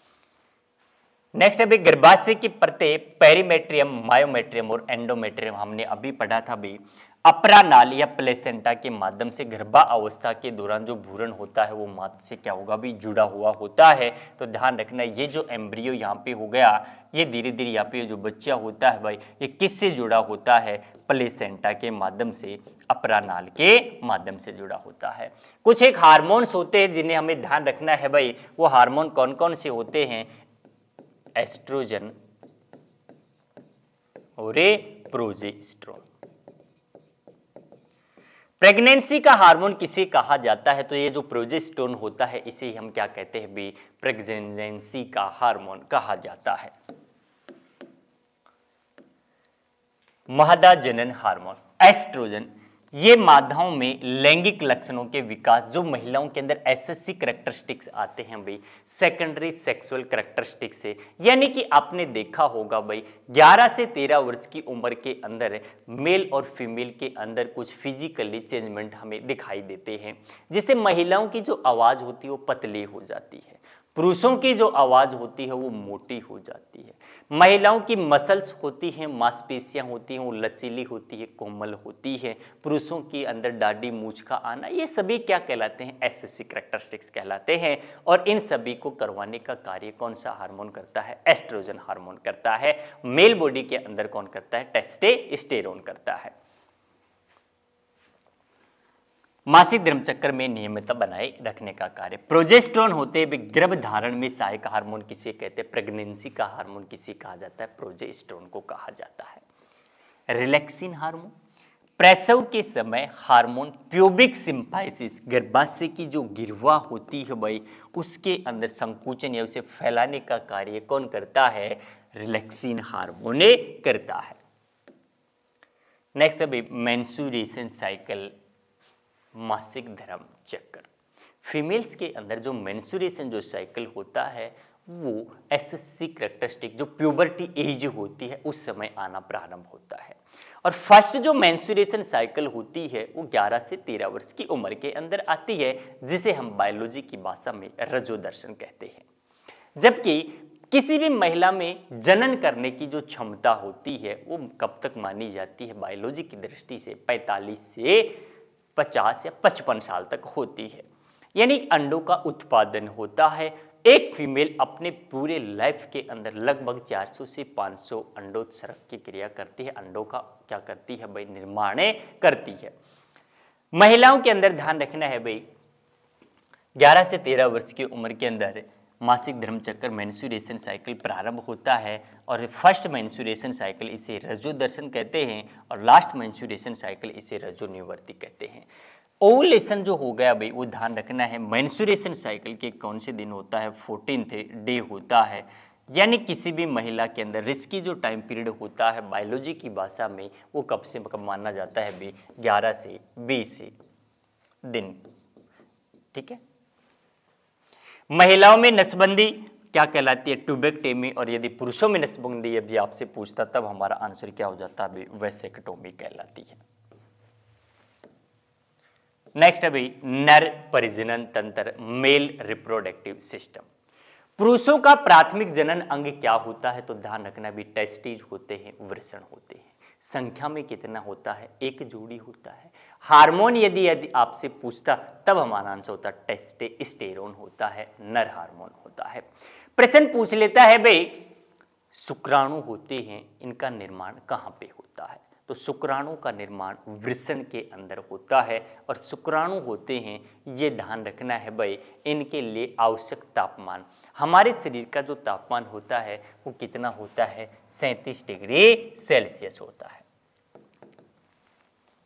नेक्स्ट है गर्भाशय की परतें पेरीमेट्रियम, मायोमेट्रियम और एंडोमेट्रियम हमने अभी पढ़ा था भी। अपरा नाल या प्लेसेंटा के माध्यम से गर्भावस्था के दौरान जो भ्रूण होता है वो माता से क्या होगा भी? जुड़ा हुआ होता है। तो ध्यान रखना ये जो एम्ब्रियो यहाँ पे हो गया ये धीरे धीरे यहाँ पे जो बच्चा होता है भाई ये किससे जुड़ा होता है? प्लेसेंटा के माध्यम से, अपरा नाल के माध्यम से जुड़ा होता है। कुछ एक हार्मोन्स होते हैं जिन्हें हमें ध्यान रखना है भाई। वो हार्मोन कौन कौन से होते हैं? एस्ट्रोजन और प्रोजेस्टेरोन। प्रेगनेंसी का हार्मोन किसे कहा जाता है? तो ये जो प्रोजेस्टेरोन होता है इसे हम क्या कहते हैं भी? प्रेगनेंसी का हार्मोन कहा जाता है। मादा जनन हार्मोन एस्ट्रोजन, ये मादाओं में लैंगिक लक्षणों के विकास जो महिलाओं के अंदर एसएससी कैरेक्टरिस्टिक्स आते हैं भाई सेकेंडरी सेक्सुअल कैरेक्टरिस्टिक्स से। यानी कि आपने देखा होगा भाई 11 से 13 वर्ष की उम्र के अंदर मेल और फीमेल के अंदर कुछ फिजिकली चेंजमेंट हमें दिखाई देते हैं, जिससे महिलाओं की जो आवाज होती है वो पतली हो जाती है, पुरुषों की जो आवाज होती है वो मोटी हो जाती है, महिलाओं की मसल्स होती हैं, मांसपेशियां होती हैं वो लचीली होती है, कोमल होती है, पुरुषों की अंदर दाढ़ी मूंछ का आना, ये सभी क्या कहलाते हैं? एसएससी कैरेक्टरिस्टिक्स कहलाते हैं। और इन सभी को करवाने का कार्य कौन सा हार्मोन करता है? एस्ट्रोजन हार्मोन करता है। मेल बॉडी के अंदर कौन करता है? टेस्टोस्टेरोन करता है। मासिक धर्मचक्र में नियमितता बनाए रखने का कार्य। प्रोजेस्टेरोन होते हैं गर्भधारण में सहायक हार्मोन किसे कहते हैं? प्रेगनेंसी का हार्मोन किसे कहा जाता है? प्रोजेस्टेरोन को कहा जाता है। रिलैक्सिन हार्मोन प्रसव के समय हार्मोन प्यूबिक सिम्फाइसिस, गर्भाशय की जो गिरवा होती है भाई उसके अंदर संकुचन या उसे फैलाने का कार्य कौन करता है? रिलैक्सिन हार्मोन करता है। नेक्स्ट है भाई मेंस्ट्रुएशन साइकिल, मासिक धर्म चक्र। फीमेल्स के अंदर जो मेंस्ट्रुएशन जो साइकिल होता है वो एसएससी कैरेक्टरिस्टिक जो प्यूबर्टी एज होती है उस समय आना प्रारंभ होता है। और फर्स्ट जो मेंस्ट्रुएशन साइकिल होती है वो 11 से 13 वर्ष की उम्र के अंदर आती है, जिसे हम बायोलॉजी की भाषा में रजोदर्शन कहते हैं। जबकि किसी भी महिला में जनन करने की जो क्षमता होती है वो कब तक मानी जाती है बायोलॉजी की दृष्टि से? 45 से 50 या 55 साल तक होती है। यानी अंडों का उत्पादन होता है। एक फीमेल अपने पूरे लाइफ के अंदर लगभग 400 से 500 अंडोत्सर्ग की क्रिया करती है, अंडों का क्या करती है भाई? निर्माण करती है। महिलाओं के अंदर ध्यान रखना है भाई 11 से 13 वर्ष की उम्र के अंदर मासिक धर्मचक्र मेंस्ट्रुएशन साइकिल प्रारंभ होता है और फर्स्ट मेंस्ट्रुएशन साइकिल इसे रजोदर्शन कहते हैं और लास्ट मेंस्ट्रुएशन साइकिल इसे रजोनिवृत्ति कहते हैं। ओवुलेशन जो हो गया भाई वो ध्यान रखना है मेंस्ट्रुएशन साइकिल के कौन से दिन होता है, 14th डे होता है, यानी किसी भी महिला के अंदर रिस्की जो टाइम पीरियड होता है बायोलॉजी की भाषा में वो कब से कब माना जाता है भाई 11 से 20 दिन। ठीक है। महिलाओं में नसबंदी क्या कहलाती है, ट्यूबेक्टेमी, और यदि पुरुषों में नसबंदी अभी आपसे पूछता तब हमारा आंसर क्या हो जाता है, वेसेक्टोमी कहलाती है। नेक्स्ट है भाई नर परिजनन तंत्र, मेल रिप्रोडक्टिव सिस्टम। पुरुषों का प्राथमिक जनन अंग क्या होता है, तो ध्यान रखना भी टेस्टिज होते हैं, वृषण होते हैं। संख्या में कितना होता है, एक जोड़ी होता है। हार्मोन यदि आपसे पूछता तब हमारा आंसर होता टेस्टेस्टेरोन होता है, नर हार्मोन होता है। प्रश्न पूछ लेता है भाई शुक्राणु होते हैं, इनका निर्माण कहाँ पे होता है, तो शुक्राणु का निर्माण वृषण के अंदर होता है और शुक्राणु होते हैं, ये ध्यान रखना है भाई, इनके लिए आवश्यक तापमान, हमारे शरीर का जो तापमान होता है वो कितना होता है, 37 डिग्री सेल्सियस होता है।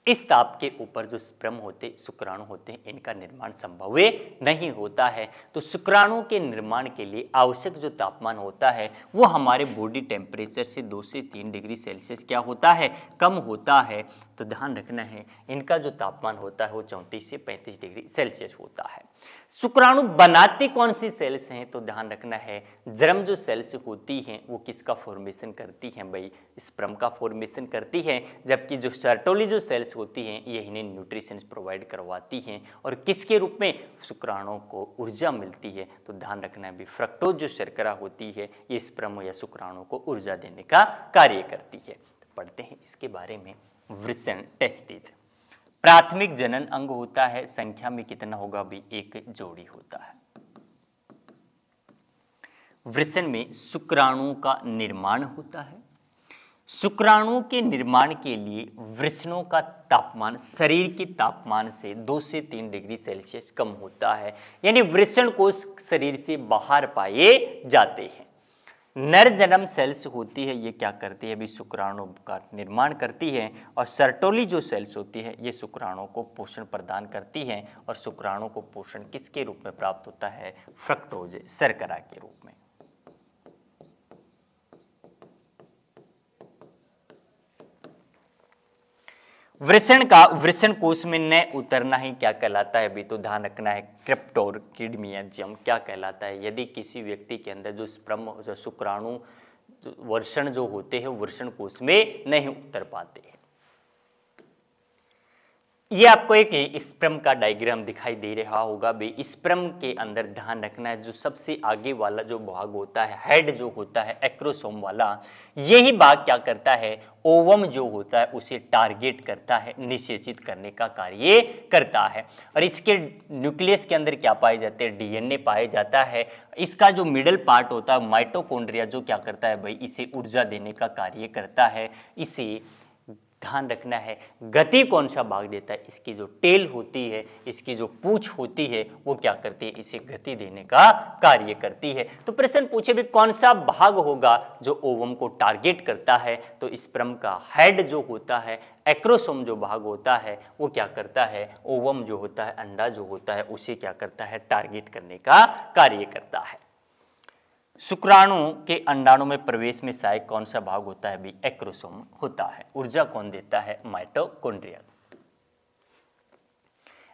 इस ताप के ऊपर जो स्पर्म होते, शुक्राणु होते हैं, इनका निर्माण संभव नहीं होता है। तो शुक्राणु के निर्माण के लिए आवश्यक जो तापमान होता है वो हमारे बॉडी टेम्परेचर से 2 से 3 डिग्री सेल्सियस क्या होता है, कम होता है। तो ध्यान रखना है इनका जो तापमान होता है वो 34 से 35 डिग्री सेल्सियस होता है। शुक्राणु बनाते कौन सी सेल्स हैं, तो ध्यान रखना है जर्म जो सेल्स होती हैं वो किसका फॉर्मेशन करती हैं भाई, स्पर्म का फॉर्मेशन करती है, जबकि जो सर्टोली जो सेल्स होती हैं ये इन्हें न्यूट्रिशंस प्रोवाइड करवाती हैं और किसके रूप में, शुक्राणु को ऊर्जा मिलती है। तो ध्यान रखना है भी फ्रक्टोज जो शर्करा होती है ये स्पर्म या शुक्राणु को ऊर्जा देने का कार्य करती है। तो पढ़ते हैं इसके बारे में। वृषण टेस्टिज प्राथमिक जनन अंग होता है, संख्या में कितना होगा भी, एक जोड़ी होता है। वृषण में शुक्राणु का निर्माण होता है। शुक्राणु के निर्माण के लिए वृषणों का तापमान शरीर के तापमान से 2 से 3 डिग्री सेल्सियस कम होता है, यानी वृषण कोश शरीर से बाहर पाए जाते हैं। नर जन्म सेल्स होती है ये क्या करती है भी, शुक्राणु का निर्माण करती है और सर्टोली जो सेल्स होती है ये शुक्राणु को पोषण प्रदान करती हैं और शुक्राणु को पोषण किसके रूप में प्राप्त होता है, फ्रक्टोज शर्करा के रूप में। वृषण का वृषण कोश में न उतरना ही क्या कहलाता है भी, तो ध्यान रखना है क्रिप्टोर्किडमियम क्या कहलाता है, यदि किसी व्यक्ति के अंदर जो स्पर्म जो शुक्राणु वृषण जो होते हैं वृषण कोश में नहीं उतर पाते हैं। ये आपको एक स्पर्म का डायग्राम दिखाई दे रहा होगा भी, स्पर्म के अंदर ध्यान रखना है जो सबसे आगे वाला जो भाग होता है, हेड जो होता है एक्रोसोम वाला, यही भाग क्या करता है, ओवम जो होता है उसे टारगेट करता है, निषेचित करने का कार्य करता है। और इसके न्यूक्लियस के अंदर क्या पाए जाते हैं, डीएनए पाया जाता है। इसका जो मिडल पार्ट होता है माइटोकॉन्ड्रिया जो क्या करता है भाई, इसे ऊर्जा देने का कार्य करता है। इसे ध्यान रखना है गति कौन सा भाग देता है, इसकी जो टेल होती है, इसकी जो पूंछ होती है वो क्या करती है, इसे गति देने का कार्य करती है। तो प्रश्न पूछे भी कौन सा भाग होगा जो ओवम को टारगेट करता है, तो स्पर्म का हेड जो होता है, एक्रोसोम जो भाग होता है वो क्या करता है, ओवम जो होता है, अंडा जो होता है उसे क्या करता है, टारगेट करने का कार्य करता है। शुक्राणु के अंडाणु में प्रवेश में सहायक कौन सा भाग होता है भी, एक्रोसोम होता है। ऊर्जा कौन देता है, माइटोकॉन्ड्रिया।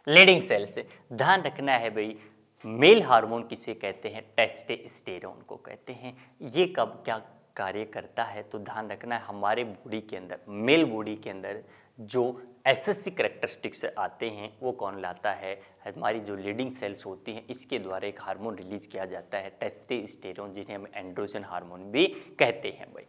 लीडिंग सेल्स ध्यान रखना है भाई, मेल हार्मोन किसे कहते हैं, टेस्टोस्टेरोन को कहते हैं। ये कब क्या कार्य करता है, तो ध्यान रखना है हमारे बॉडी के अंदर, मेल बॉडी के अंदर जो एसएससी कैरेक्टरिस्टिक्स आते हैं वो कौन लाता है, हमारी जो लीडिंग सेल्स होती हैं इसके द्वारा एक हार्मोन रिलीज किया जाता है टेस्टोस्टेरोन, जिन्हें हम एंड्रोजन हार्मोन भी कहते हैं भाई।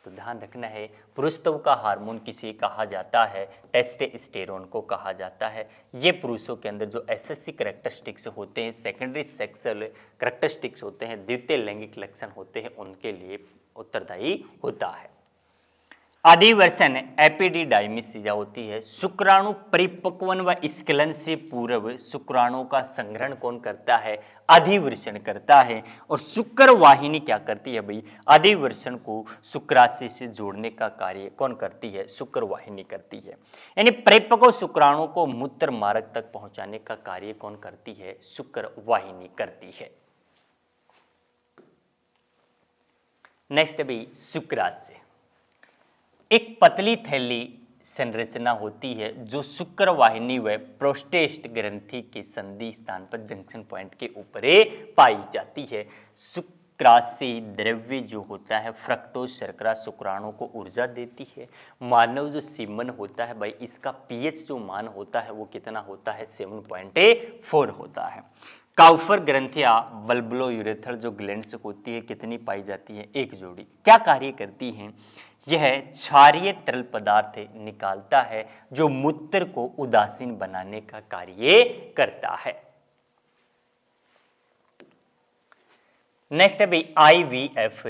तो ध्यान रखना है पुरुषत्व का हार्मोन किसे कहा जाता है, टेस्टोस्टेरोन को कहा जाता है। ये पुरुषों के अंदर जो एसएससी कैरेक्टरिस्टिक्स होते हैं, सेकेंडरी सेक्सुअल कैरेक्टरिस्टिक्स होते हैं, द्वितीय लैंगिक लक्षण होते हैं, उनके लिए उत्तरदायी होता है। अधिवर्षण एपिडिडाइमिस होती है। शुक्राणु परिपक्वन व स्खलन से पूर्व शुक्राणुओं का संग्रहण कौन करता है? अधिवर्षण करता है। और शुक्र वाहिनी क्या करती है भाई? अधिवर्षण को शुक्राशय से जोड़ने का कार्य कौन करती है? शुक्र वाहिनी करती है। यानी परिपक्व शुक्राणु को मूत्र मार्ग तक पहुंचाने का कार्य कौन करती है? शुक्र वाहिनी करती है। नेक्स्ट है भाई शुक्राशय। एक पतली थैली संरचना होती है जो शुक्र वाहिनी व प्रोस्टेट ग्रंथि के संधि स्थान पर जंक्शन पॉइंट के ऊपर पाई जाती है। शुक्राशय द्रव्य जो होता है फ्रक्टोज शर्करा शुक्राणु को ऊर्जा देती है। मानव जो सीमन होता है भाई, इसका पीएच जो मान होता है वो कितना होता है? 7.4 होता है। काउफर ग्रंथियां बल्बोयूरेथ्रल जो ग्लैंड्स होती है कितनी पाई जाती है? एक जोड़ी। क्या कार्य करती हैं? यह क्षारीय तरल पदार्थ निकालता है जो मूत्र को उदासीन बनाने का कार्य करता है। नेक्स्ट है भाई IVF,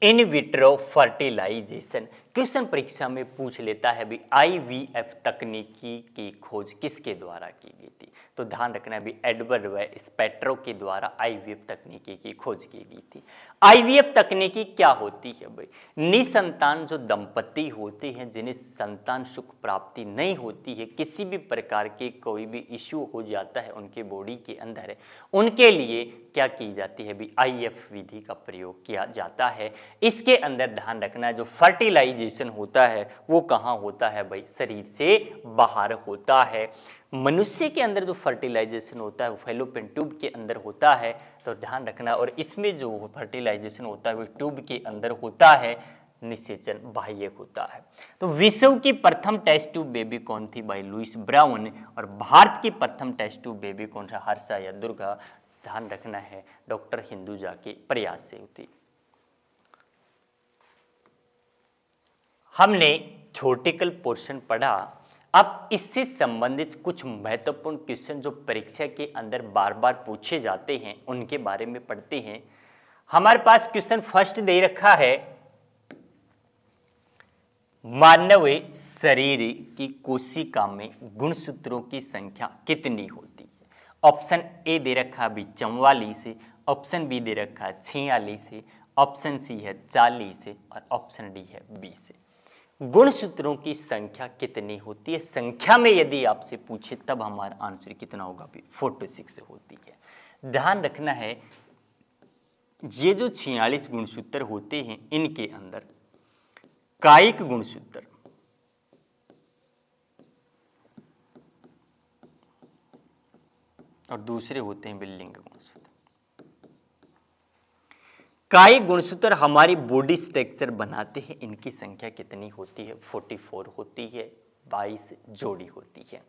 in vitro fertilisation. Question परीक्षा में पूछ लेता है भाई IVF तकनीकी की खोज किसके द्वारा की गई थी? तो ध्यान रखना है भाई एडवर्ड व स्पेक्ट्रो के द्वारा IVF तकनीकी की खोज की गई थी। IVF तकनीकी क्या होती है भाई? निसंतान जो दंपति होते हैं जिन्हें संतान सुख प्राप्ति नहीं होती है, किसी भी प्रकार के कोई भी इश्यू हो जाता है उनके बॉडी के अंदर, उनके लिए क्या की जाती है भाई? IVF विधि का प्रयोग किया जाता है। इसके अंदर ध्यान रखना जो फर्टिलाइजेशन होता है वो कहाँ होता है भाई? शरीर से बाहर होता है। मनुष्य के अंदर जो फर्टिलाइजेशन होता है वो फैलोपियन ट्यूब के अंदर होता है, तो ध्यान रखना। और इसमें जो फर्टिलाइजेशन होता है वो ट्यूब के अंदर होता है, निषेचन बाह्य होता है। तो विश्व की प्रथम टेस्ट ट्यूब बेबी कौन थी भाई? Louise Brown. और भारत की प्रथम टेस्ट ट्यूब बेबी कौन सा? हर्षा या दुर्गा। ध्यान रखना है डॉक्टर हिंदुजा के प्रयास से होती। हमने थ्योरेटिकल पोर्शन पढ़ा। अब इससे संबंधित कुछ महत्वपूर्ण क्वेश्चन जो परीक्षा के अंदर बार बार पूछे जाते हैं उनके बारे में पढ़ते हैं। हमारे पास क्वेश्चन फर्स्ट दे रखा है, मानव शरीर की कोशिका में गुणसूत्रों की संख्या कितनी होती है? ऑप्शन ए दे रखा है 44, ऑप्शन बी दे रखा है 46, ऑप्शन सी है 40 और ऑप्शन डी है 20। गुणसूत्रों की संख्या कितनी होती है? संख्या में यदि आपसे पूछे तब हमारा आंसर कितना होगा? 4 to 6 होती है। ध्यान रखना है ये जो 46 गुणसूत्र होते हैं इनके अंदर कायिक गुणसूत्र और दूसरे होते हैं लिंग गुणसूत्र। कायिक गुणसूत्र हमारी बॉडी स्ट्रक्चर बनाते हैं, इनकी संख्या कितनी होती है? 44 होती है, 22 जोड़ी होती है।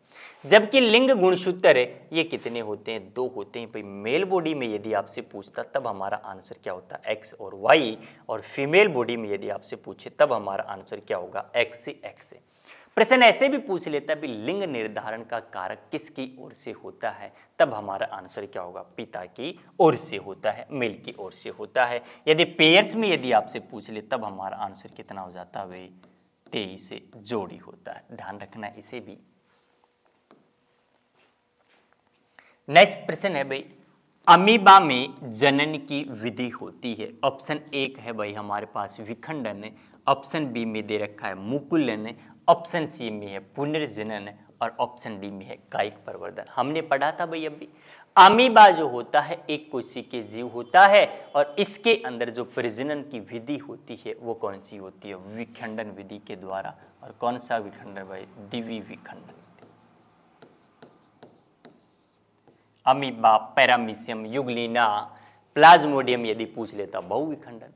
जबकि लिंग गुणसूत्र ये कितने होते हैं? 2 होते हैं। भाई मेल बॉडी में यदि आपसे पूछता तब हमारा आंसर क्या होता है? X और Y। और फीमेल बॉडी में यदि आपसे पूछे तब हमारा आंसर क्या होगा? X से X। प्रश्न ऐसे भी पूछ लेता है भी लिंग निर्धारण का कारक किसकी ओर से होता है? तब हमारा आंसर क्या होगा? पिता की ओर से होता है, मेल की ओर से होता है। यदि पेयर्स में यदि आपसे पूछ ले तब हमारा आंसर कितना हो जाता है? 23 जोड़ी होता है। ध्यान रखना इसे भी। नेक्स्ट प्रश्न है भाई, अमीबा में जनन की विधि होती है। ऑप्शन 1 है भाई हमारे पास विखंडन, ऑप्शन बी में दे रखा है मुकुलन, ऑप्शन सी में है पुनर्जनन और ऑप्शन डी में है कायिक प्रवर्धन। हमने पढ़ा था भाई अभी अमीबा जो होता है एक कोशिकीय जीव होता है और इसके अंदर जो प्रजनन की विधि होती है वो कौन सी होती है? विखंडन विधि के द्वारा। और कौन सा विखंडन भाई? द्विविखंडन। अमीबा, पैरामीशियम, युगलिना, प्लाज्मोडियम यदि पूछ लेता बहुविखंडन।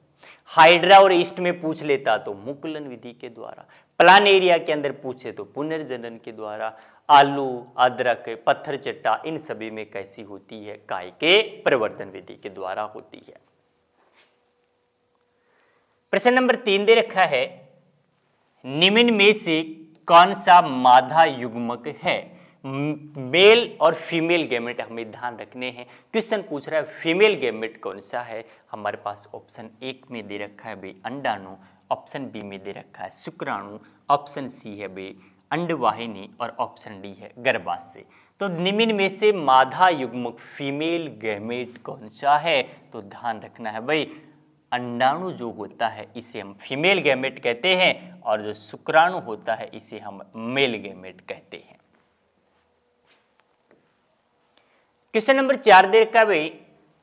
हाइड्रा और ईस्ट में पूछ लेता तो मुकुलन विधि के द्वारा। प्लानेरिया के अंदर पूछे तो पुनर्जनन के द्वारा। आलू, अदरक, पत्थर चट्टा इन सभी में कैसी होती है? कायिक प्रवर्धन विधि के द्वारा होती है। प्रश्न नंबर 3 दे रखा है, निम्न में से कौन सा मादा युग्मक है? मेल और फीमेल गैमेट हमें ध्यान रखने हैं। क्वेश्चन पूछ रहा है फीमेल गैमेट कौन सा है? हमारे पास ऑप्शन 1 में दे रखा है भाई अंडाणु, ऑप्शन बी में दे रखा है शुक्राणु, ऑप्शन सी है भाई अंडवाहिनी और ऑप्शन डी है गर्भाशय। तो निम्न में से मादा युग्मक फीमेल गैमेट कौन सा है? तो ध्यान रखना है भाई अंडाणु जो होता है इसे हम फीमेल गैमेट कहते हैं और जो शुक्राणु होता है इसे हम मेल गैमेट कहते हैं। क्वेश्चन नंबर 4 दे रखा है भाई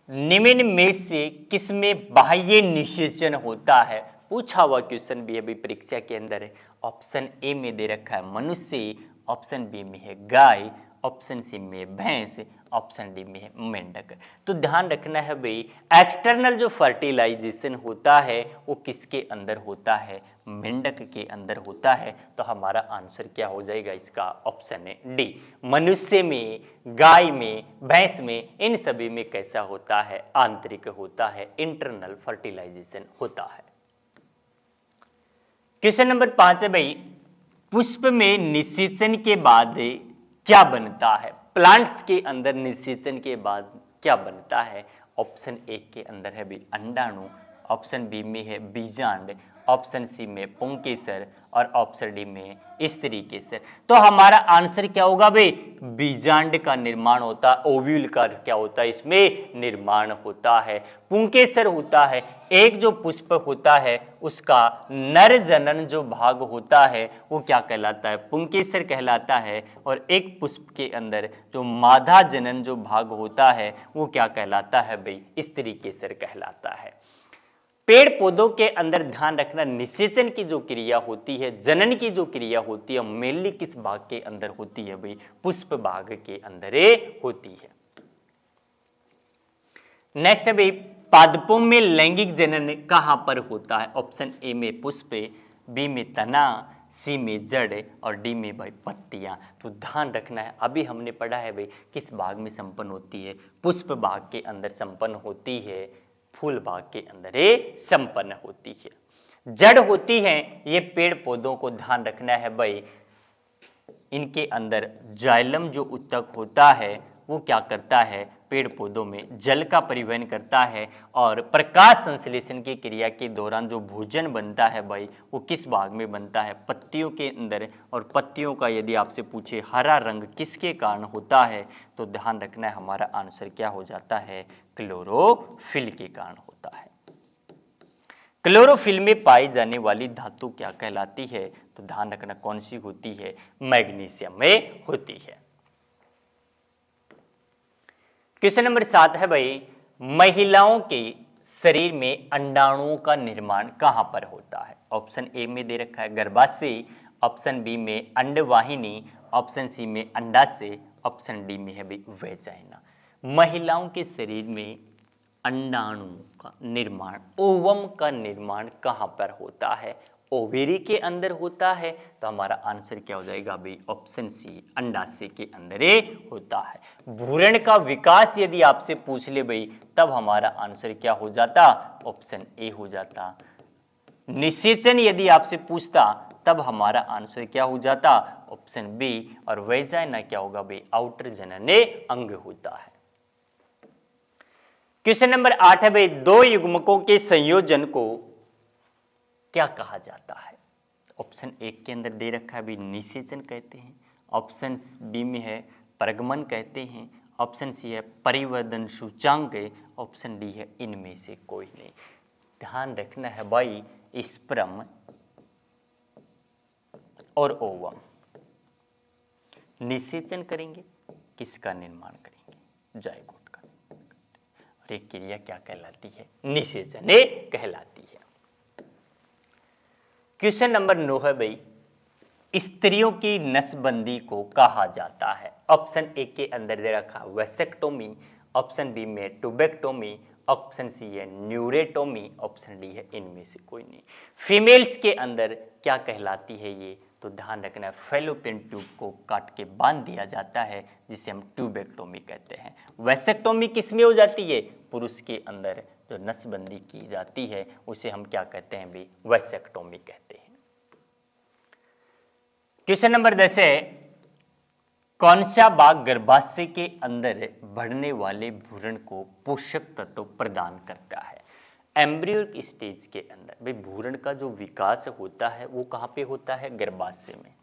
निम्न में से किसमें बाह्य निषेचन होता है? पूछा हुआ क्वेश्चन भी अभी परीक्षा के अंदर है। ऑप्शन ए में दे रखा है मनुष्य, ऑप्शन बी में है गाय, ऑप्शन सी में भैंस, ऑप्शन डी में है मेंढक। तो ध्यान रखना है भाई एक्सटर्नल जो फर्टिलाइजेशन होता है वो किसके अंदर होता है? मेंढक के अंदर होता है। तो हमारा आंसर क्या हो जाएगा इसका? ऑप्शन है डी। मनुष्य में, गाय में, भैंस में, इन सभी में कैसा होता है? आंतरिक होता है, इंटरनल फर्टिलाइजेशन होता है। क्वेश्चन नंबर 5 है भाई पुष्प में निषेचन के बाद क्या बनता है? प्लांट्स के अंदर निषेचन के बाद क्या बनता है? ऑप्शन ए के अंदर है भी अंडाणु, ऑप्शन बी में है बीजांड, ऑप्शन सी में पुंकेसर और ऑप्शन डी में इस तरीके से। तो हमारा आंसर क्या होगा भाई? बीजांड का निर्माण होता है, ओव्यूल का क्या होता है इसमें निर्माण होता है, पुंकेसर होता है। एक जो पुष्प होता है उसका नर जनन जो भाग होता है वो क्या कहलाता है? पुंकेसर कहलाता है। और एक पुष्प के अंदर जो मादा जनन जो भाग होता है वो क्या कहलाता है भाई? इस तरीके से कहलाता है। पेड़ पौधों के अंदर ध्यान रखना निषेचन की जो क्रिया होती है, जनन की जो क्रिया होती है मेनली किस भाग के अंदर होती है भाई? पुष्प भाग के अंदर होती है। नेक्स्ट है भाई पादपों में लैंगिक जनन कहां पर होता है? ऑप्शन ए में पुष्प, बी में तना, सी में जड़ और डी में भाई पत्तियां। तो ध्यान रखना है अभी हमने पढ़ा है भाई किस भाग में संपन्न होती है? पुष्प भाग के अंदर संपन्न होती है, फूल भाग के अंदर ये संपन्न होती है। जड़ होती है ये पेड़ पौधों को ध्यान रखना है भाई इनके अंदर जाइलम जो उत्तक होता है वो क्या करता है? पेड़ पौधों में जल का परिवहन करता है और प्रकाश संश्लेषण की क्रिया के दौरान जो भोजन बनता है भाई वो किस भाग में बनता है? पत्तियों के अंदर। और पत्तियों का यदि आपसे पूछे हरा रंग किसके कारण होता है तो ध्यान रखना है हमारा आंसर क्या हो जाता है? क्लोरोफिल के कारण होता है। क्लोरोफिल में पाई जाने वाली धातु क्या कहलाती है? तो ध्यान रखना कौन सी होती है? मैग्नीशियम में होती है। क्वेश्चन नंबर 7 है भाई महिलाओं के शरीर में अंडाणुओं का निर्माण कहां पर होता है? ऑप्शन ए में दे रखा है गर्भाशय, ऑप्शन बी में अंडवाहिनी, ऑप्शन सी में अंडाशय, ऑप्शन डी में है भाई वेजाइना। महिलाओं के शरीर में अंडाणु का निर्माण, ओवम का निर्माण कहां पर होता है? ओवेरी के अंदर होता है। तो हमारा आंसर क्या हो जाएगा भाई? ऑप्शन सी अंडाशय के अंदर होता है। भ्रूण का विकास यदि आपसे पूछ ले भाई तब हमारा आंसर क्या हो जाता? ऑप्शन ए हो जाता। निषेचन यदि आपसे पूछता तब हमारा आंसर क्या हो जाता? Option B. और वेजाइना क्या होगा भाई? आउटर जनने अंग होता है। क्वेश्चन नंबर 8 है भाई दो युग्मकों के संयोजन को क्या कहा जाता है? ऑप्शन ए के अंदर दे रखा है भाई निषेचन कहते हैं, ऑप्शन बी में है परगमन कहते हैं, ऑप्शन सी है परिवर्धन सूचांक, ऑप्शन डी है इनमें से कोई नहीं। ध्यान रखना है भाई स्पर्म और ओवम निषेचन करेंगे, किसका निर्माण करेंगे? जायगोट का। और एक क्रिया क्या कहलाती है? निषेचन कहलाती है। क्वेश्चन नंबर 9 है भाई स्त्रियों की नसबंदी को कहा जाता है? ऑप्शन ए के अंदर दे रखा वेसेक्टोमी, ऑप्शन बी में ट्यूबेक्टोमी, ऑप्शन सी है न्यूरेटोमी, ऑप्शन डी है इनमें से कोई नहीं। फीमेल्स के अंदर क्या कहलाती है ये? तो ध्यान रखना है फेलोपियन ट्यूब को काट के बांध दिया जाता है जिसे हम ट्यूबेक्टोमी कहते हैं। वेसेक्टोमी किस में हो जाती है? पुरुष के अंदर जो नसबंदी की जाती है उसे हम क्या कहते हैं भी? वेसेक्टोमी कहते हैं। क्वेश्चन नंबर 10 है कौन सा भाग गर्भाशय के अंदर बढ़ने वाले भ्रूण को पोषक तत्व प्रदान करता है? एम्ब्रियोनिक स्टेज के अंदर भाई भ्रूण का जो विकास होता है वो कहाँ पे होता है? गर्भाशय में।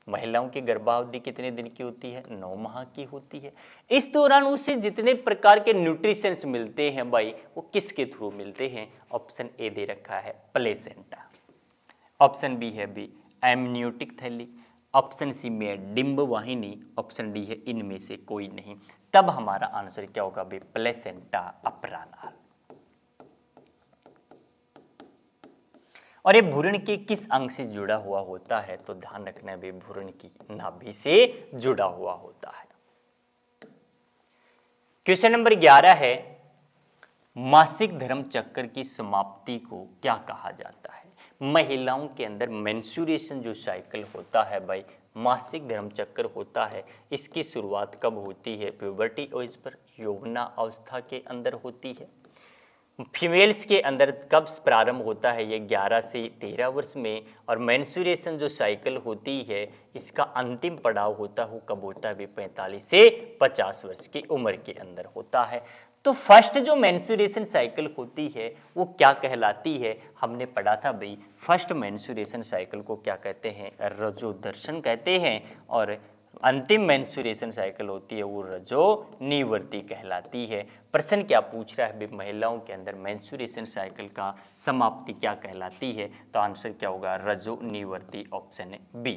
महिलाओं की गर्भावधि कितने दिन की होती है? 9 माह की होती है। इस दौरान उसे जितने प्रकार के न्यूट्रिशंस मिलते हैं भाई वो किसके थ्रू मिलते हैं? ऑप्शन ए दे रखा है प्लेसेंटा, ऑप्शन बी है बी एमनियोटिक थैली, ऑप्शन सी में है डिंब वाहिनी, ऑप्शन डी है इनमें से कोई नहीं। तब हमारा आंसर क्या होगा भाई? प्लेसेंटा अप्रानाल। और ये भ्रूण के किस अंग से जुड़ा हुआ होता है? तो ध्यान रखना है भ्रूण की नाभि से जुड़ा हुआ होता है। क्वेश्चन नंबर 11 है, मासिक धर्म चक्र की समाप्ति को क्या कहा जाता है? महिलाओं के अंदर मेंस्ट्रुएशन जो साइकिल होता है भाई, मासिक धर्म चक्र होता है, इसकी शुरुआत कब होती है? प्यूबर्टी एज पर, यौवना अवस्था के अंदर होती है। फीमेल्स के अंदर कब प्रारंभ होता है? ये 11 से 13 वर्ष में। और मेंस्ट्रुएशन जो साइकिल होती है इसका अंतिम पड़ाव होता है वो कब होता है? 45 से 50 वर्ष की उम्र के अंदर होता है। तो फर्स्ट जो मेंस्ट्रुएशन साइकिल होती है वो क्या कहलाती है? हमने पढ़ा था भाई, फर्स्ट मेंस्ट्रुएशन साइकिल को क्या कहते हैं? रजोदर्शन कहते हैं। और अंतिम मेंस्ट्रुएशन साइकिल होती है वो रजोनिवर्ती कहलाती है। प्रश्न क्या पूछ रहा है भाई? महिलाओं के अंदर मेंस्ट्रुएशन साइकिल का समाप्ति क्या कहलाती है? तो आंसर क्या होगा? रजोनिवर्ती, ऑप्शन बी।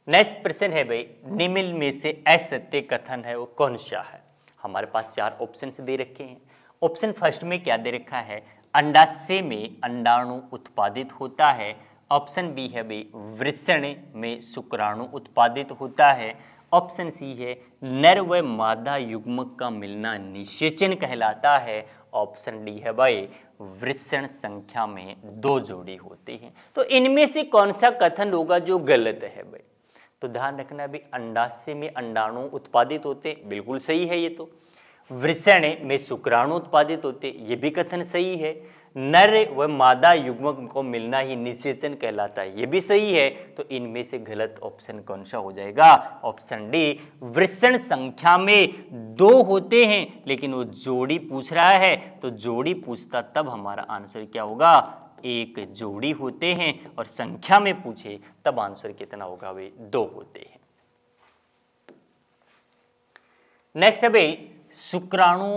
नेक्स्ट प्रश्न है भाई, निम्न में से असत्य कथन है वो कौन सा है? हमारे पास 4 ऑप्शन दे रखे हैं। ऑप्शन फर्स्ट में क्या दे रखा है? अंडाशय में अंडाणु उत्पादित होता है। ऑप्शन बी है भाई, वृषण में शुक्राणु उत्पादित होता है। ऑप्शन सी है, नर व मादा युग्मक का मिलना निषेचन कहलाता है। ऑप्शन डी है भाई, वृषण संख्या में 2 जोड़ी होती हैं। तो इनमें से कौन सा कथन होगा जो गलत है भाई? तो ध्यान रखना भी, अंडाशय में अंडाणु उत्पादित होते, बिल्कुल सही है ये तो। वृषण में शुक्राणु उत्पादित होते, ये भी कथन सही है। नर व मादा युग्मक को मिलना ही निषेचन कहलाता है, ये भी सही है। तो इनमें से गलत ऑप्शन कौन सा हो जाएगा? ऑप्शन डी, वृषण संख्या में 2 होते हैं लेकिन वो जोड़ी पूछ रहा है, तो जोड़ी पूछता तब हमारा आंसर क्या होगा? 1 जोड़ी होते हैं। और संख्या में पूछे तब आंसर कितना होगा भाई? 2 होते हैं। नेक्स्ट है भाई, शुक्राणु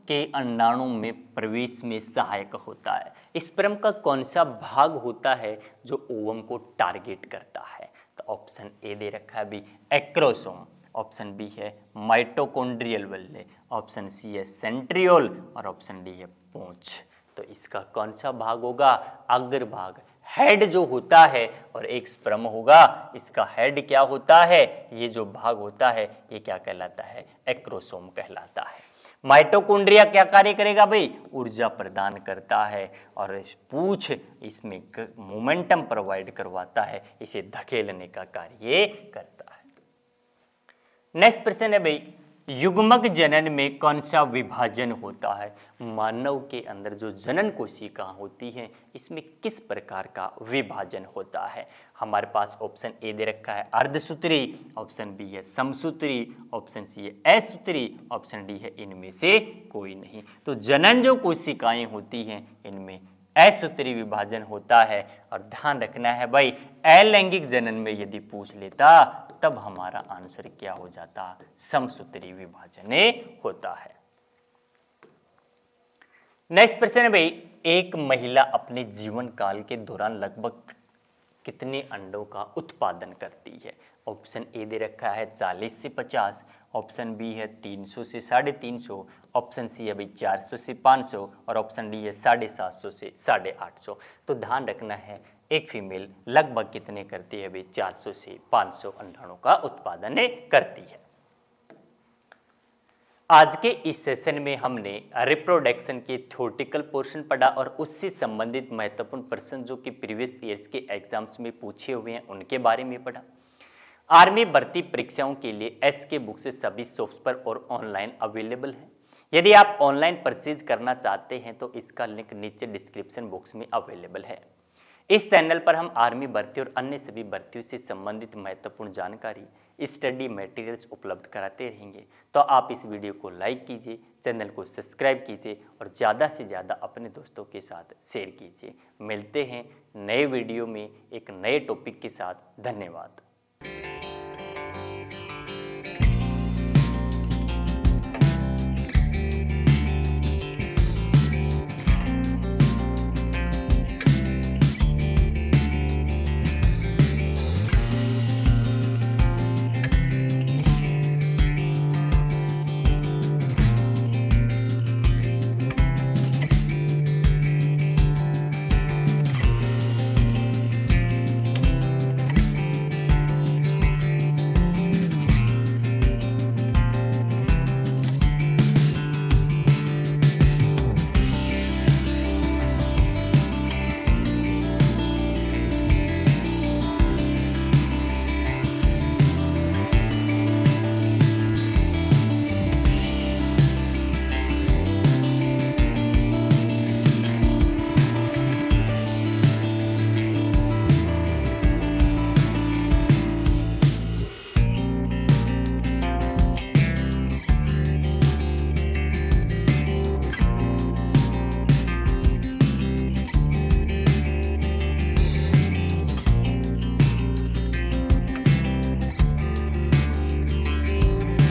के अंडाणु में प्रवेश में सहायक होता है। स्पर्म का कौन सा भाग होता है जो ओवम को टारगेट करता है? तो ऑप्शन ए दे रखा है भी एक्रोसोम, ऑप्शन बी है माइटोकॉन्ड्रियल बल्ले, ऑप्शन सी है सेंट्रियोल और ऑप्शन डी है पूंछ। तो इसका कौन सा भाग होगा? अग्रभाग, हेड जो होता है, और एक स्पर्म होगा, इसका हेड क्या होता है? ये जो भाग होता है ये क्या कहलाता है? एक्रोसोम कहलाता है। माइटोकॉन्ड्रिया क्या कार्य करेगा भाई? ऊर्जा प्रदान करता है। और पूंछ इसमें मोमेंटम प्रोवाइड करवाता है, इसे धकेलने का कार्य ये करता है। नेक्स्ट प्रश्न है भाई, युग्मक जनन में कौन सा विभाजन होता है? मानव के अंदर जो जनन कोशिका होती हैं इसमें किस प्रकार का विभाजन होता है? हमारे पास ऑप्शन ए दे रखा है अर्धसूत्री, ऑप्शन बी है समसूत्री, ऑप्शन सी है असूत्री, ऑप्शन डी है इनमें से कोई नहीं। तो जनन जो कोशिकाएं होती हैं इनमें असूत्री विभाजन होता है। और ध्यान रखना है भाई, अलैंगिक जनन में यदि पूछ लेता तब हमारा आंसर क्या हो जाता? समसूत्री विभाजन होता है। नेक्स्ट प्रश्न है भाई, एक महिला अपने जीवन काल के दौरान लगभग कितने अंडों का उत्पादन करती है? ऑप्शन ए दे रखा है 40 से 50, ऑप्शन बी है 300 से 350, ऑप्शन सी है भाई 400 से 500 और ऑप्शन डी है 750 से 850। तो ध्यान रखना है, एक फीमेल लगभग कितने करती है भाई? 400 से 500 अंडाणुओं का उत्पादन करती है। आज के इस सेशन में हमने रिप्रोडक्शन के थ्योरेटिकल पोर्शन पढ़ा और उससे संबंधित महत्वपूर्ण प्रश्न जो कि प्रीवियस ईयर्स के एग्जाम्स में पूछे हुए हैं उनके बारे में पढ़ा। आर्मी भर्ती परीक्षाओं के लिए एसके बुक से सभी शॉप्स पर और ऑनलाइन अवेलेबल है। यदि आप ऑनलाइन परचेज करना चाहते हैं तो इसका लिंक नीचे डिस्क्रिप्शन बॉक्स में अवेलेबल है। इस चैनल पर हम आर्मी भर्ती और अन्य सभी भर्तियों से संबंधित महत्वपूर्ण जानकारी, स्टडी मटेरियल्स उपलब्ध कराते रहेंगे। तो आप इस वीडियो को लाइक कीजिए, चैनल को सब्सक्राइब कीजिए और ज़्यादा से ज़्यादा अपने दोस्तों के साथ शेयर कीजिए। मिलते हैं नए वीडियो में एक नए टॉपिक के साथ। धन्यवाद।